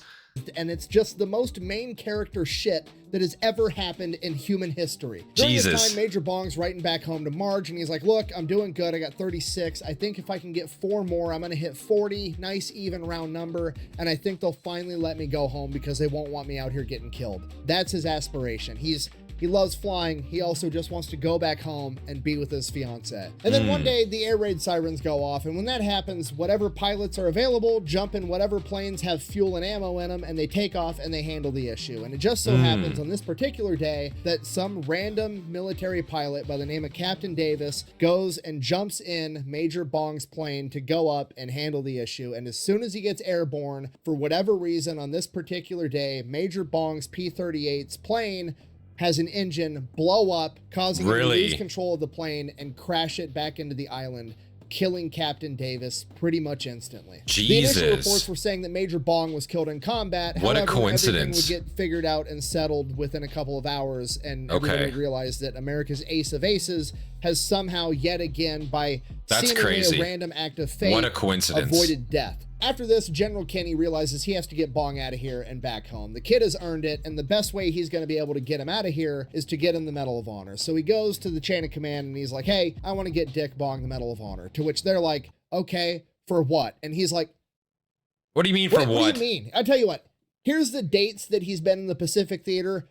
And it's just the most main character shit that has ever happened in human history. During this time, Major Bong's writing back home to Marge, and he's like, look, I'm doing good. I got 36. I think if I can get 4 more, I'm going to hit 40. Nice, even round number. And I think they'll finally let me go home because they won't want me out here getting killed. That's his aspiration. He loves flying. He also just wants to go back home and be with his fiance. And then one day, the air raid sirens go off, and when that happens, whatever pilots are available jump in whatever planes have fuel and ammo in them, and they take off and they handle the issue. And it just so happens on this particular day that some random military pilot by the name of Captain Davis goes and jumps in Major Bong's plane to go up and handle the issue. And as soon as he gets airborne, for whatever reason on this particular day, Major Bong's P-38's plane has an engine blow up, causing him to lose control of the plane and crash it back into the island, killing Captain Davis pretty much instantly. Jesus. The initial reports were saying that Major Bong was killed in combat. What a coincidence. Everything would get figured out and settled within a couple of hours, and everybody realized that America's ace of aces has somehow yet again, by seemingly a random act of fate, what a coincidence, avoided death. After this, General Kenny realizes he has to get Bong out of here and back home. The kid has earned it, and the best way he's going to be able to get him out of here is to get him the Medal of Honor. So he goes to the chain of command, and he's like, hey, I want to get Dick Bong the Medal of Honor. To which they're like, okay, for what? And he's like, what do you mean for what? What do you mean? I tell you what, here's the dates that he's been in the Pacific Theater.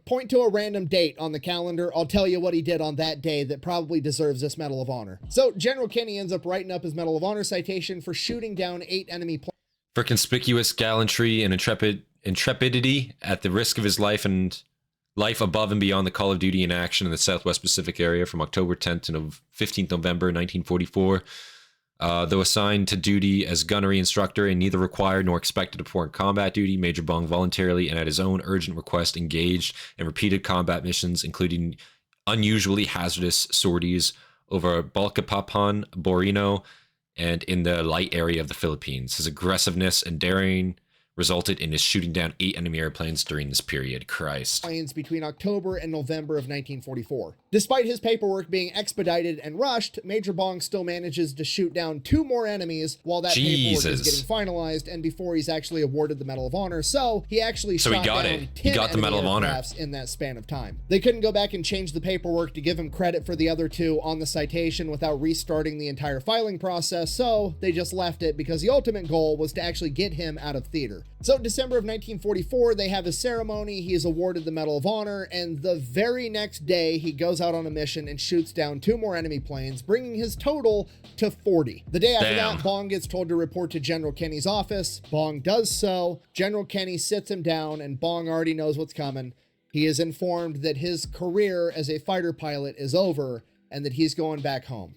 Point to a random date on the calendar. I'll tell you what he did on that day that probably deserves this Medal of Honor. So General Kenny ends up writing up his Medal of Honor citation for shooting down 8 enemy planes. For conspicuous gallantry and intrepidity at the risk of his life and life above and beyond the call of duty in action in the Southwest Pacific area from October 10th to 15th November 1944. Though assigned to duty as gunnery instructor and neither required nor expected to perform combat duty, Major Bong voluntarily and at his own urgent request engaged in repeated combat missions, including unusually hazardous sorties over Balcapapan, Borino, and in the light area of the Philippines. His aggressiveness and daring resulted in his shooting down 8 enemy airplanes during this period. Christ. Planes between October and November of 1944. Despite his paperwork being expedited and rushed, Major Bong still manages to shoot down 2 more enemies while that paperwork is getting finalized and before he's actually awarded the Medal of Honor. So he actually shot down 10 the Medal of Honor in that span of time. They couldn't go back and change the paperwork to give him credit for the other 2 on the citation without restarting the entire filing process, so they just left it because the ultimate goal was to actually get him out of theater. So December of 1944, they have a ceremony. He is awarded the Medal of Honor, and the very next day, he goes out on a mission and shoots down 2 more enemy planes, bringing his total to 40. The day after that, Bong gets told to report to General Kenny's office. Bong does so. General Kenny sits him down, and Bong already knows what's coming. He is informed that his career as a fighter pilot is over and that he's going back home.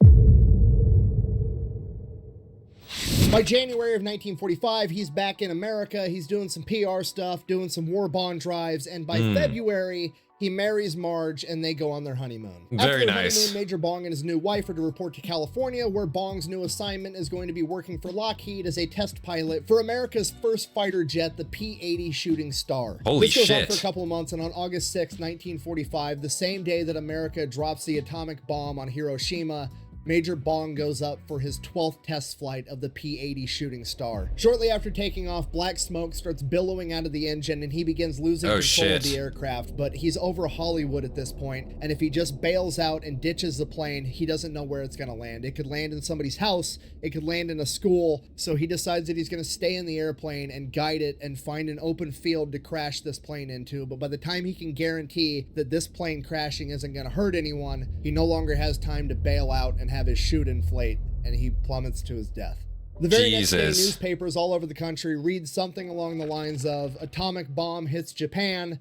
By January of 1945, he's back in America. He's doing some PR stuff, doing some war bond drives, and by February, he marries Marge and they go on their honeymoon. Very nice. After their honeymoon, Major Bong and his new wife are to report to California, where Bong's new assignment is going to be working for Lockheed as a test pilot for America's first fighter jet, the P-80 Shooting Star. Holy this goes shit. on for a couple of months, and on August 6, 1945, the same day that America drops the atomic bomb on Hiroshima, Major Bong goes up for his 12th test flight of the P-80 Shooting Star. Shortly after taking off, black smoke starts billowing out of the engine and he begins losing control of the aircraft, but he's over Hollywood at this point, and if he just bails out and ditches the plane, he doesn't know where it's going to land. It could land in somebody's house, it could land in a school, so he decides that he's going to stay in the airplane and guide it and find an open field to crash this plane into, but by the time he can guarantee that this plane crashing isn't going to hurt anyone, he no longer has time to bail out and have his chute inflate, and he plummets to his death. The very next day, newspapers all over the country read something along the lines of atomic bomb hits Japan,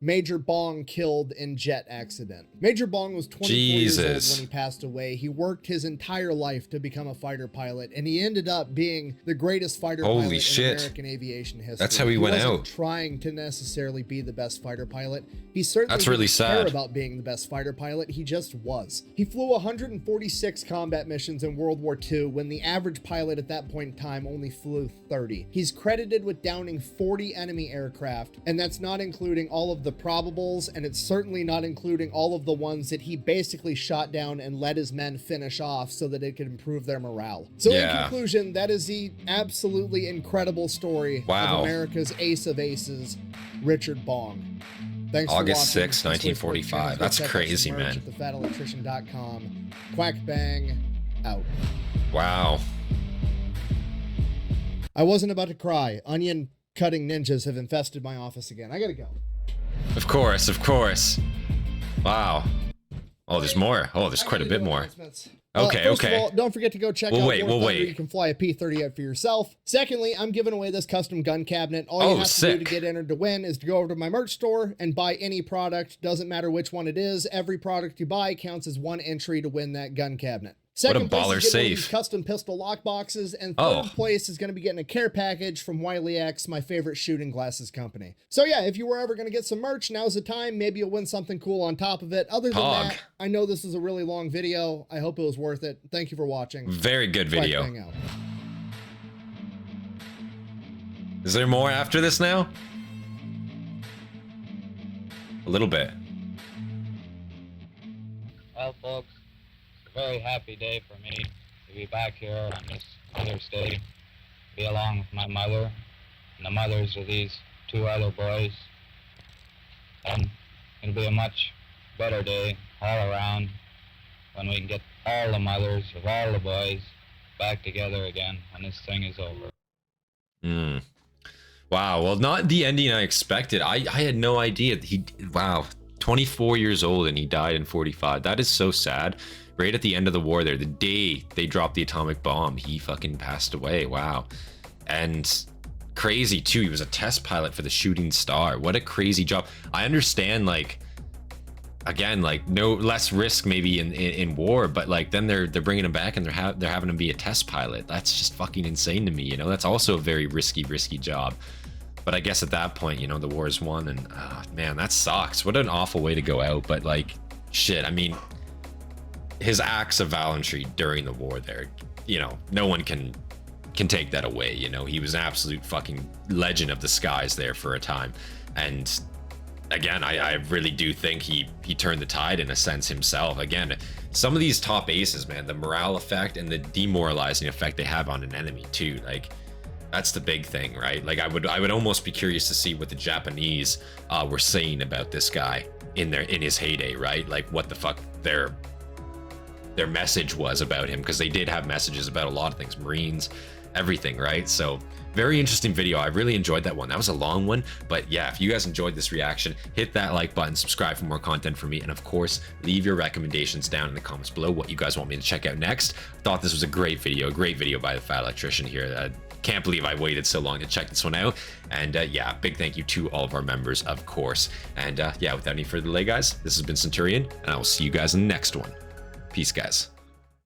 Major Bong killed in jet accident. Major Bong was 24 years old when he passed away. He worked his entire life to become a fighter pilot, and he ended up being the greatest fighter pilot in American aviation history. That's how he went out. He wasn't trying to necessarily be the best fighter pilot. He certainly didn't care about being the best fighter pilot. He just was. He flew 146 combat missions in World War II when the average pilot at that point in time only flew 30. He's credited with downing 40 enemy aircraft, and that's not including all of the probables, and it's certainly not including all of the ones that he basically shot down and let his men finish off so that it could improve their morale. So in conclusion, that is the absolutely incredible story of America's ace of aces, Richard Bong. Thanks August for watching. 6, 1945. That's crazy, man. At thefatelectrician.com. Quack bang out. Wow. I wasn't about to cry. Onion cutting ninjas have infested my office again. I gotta go. Of course, of course. Wow. Oh, there's more. Oh, there's quite a bit more. Okay, first of all, don't forget to go check out War Thunder. You can fly a P-38 for yourself. Secondly, I'm giving away this custom gun cabinet. All you have to do to get entered to win is to go over to my merch store and buy any product. Doesn't matter which one it is. Every product you buy counts as one entry to win that gun cabinet. Second what a baller safe. Custom pistol lock boxes, and third place is going to be getting a care package from Wiley X, my favorite shooting glasses company. So yeah, if you were ever going to get some merch, now's the time. Maybe you'll win something cool on top of it. Other than that, I know this is a really long video. I hope it was worth it. Thank you for watching. Very good video. Is there more after this now? A little bit. Well, folks, it's a very happy day for me to be back here on this Mother's Day, be along with my mother and the mothers of these 2 other boys. And it'll be a much better day all around when we can get all the mothers of all the boys back together again when this thing is over. Wow, well, not the ending I expected. I had no idea. Wow, 24 years old and he died in 45. That is so sad. Right at the end of the war there, the day they dropped the atomic bomb, he fucking passed away. Wow. And crazy too, he was a test pilot for the Shooting Star. What a crazy job. I understand, like, again, like, no less risk maybe in war, but like then they're bringing him back and they're having him be a test pilot. That's just fucking insane to me, you know. That's also a very risky job. But I guess at that point, you know, the war's won, and man, that sucks. What an awful way to go out. But like, shit, I mean, his acts of gallantry during the war there, you know, no one can take that away. You know, he was an absolute fucking legend of the skies there for a time. And again, I really do think he turned the tide in a sense himself. Again, some of these top aces, man, the morale effect and the demoralizing effect they have on an enemy too, like, that's the big thing, right? Like, I would almost be curious to see what the Japanese were saying about this guy in his heyday, right? Like, what the fuck their message was about him, because they did have messages about a lot of things, Marines everything, right? So very interesting video. I really enjoyed that one. That was a long one, but yeah, if you guys enjoyed this reaction, hit that like button, subscribe for more content from me, and of course, leave your recommendations down in the comments below what you guys want me to check out next. I thought this was a great video by the Fat Electrician here. Can't believe I waited so long to check this one out. And yeah, big thank you to all of our members, of course. And yeah, without any further delay, guys, this has been Centurion, and I will see you guys in the next one. Peace, guys.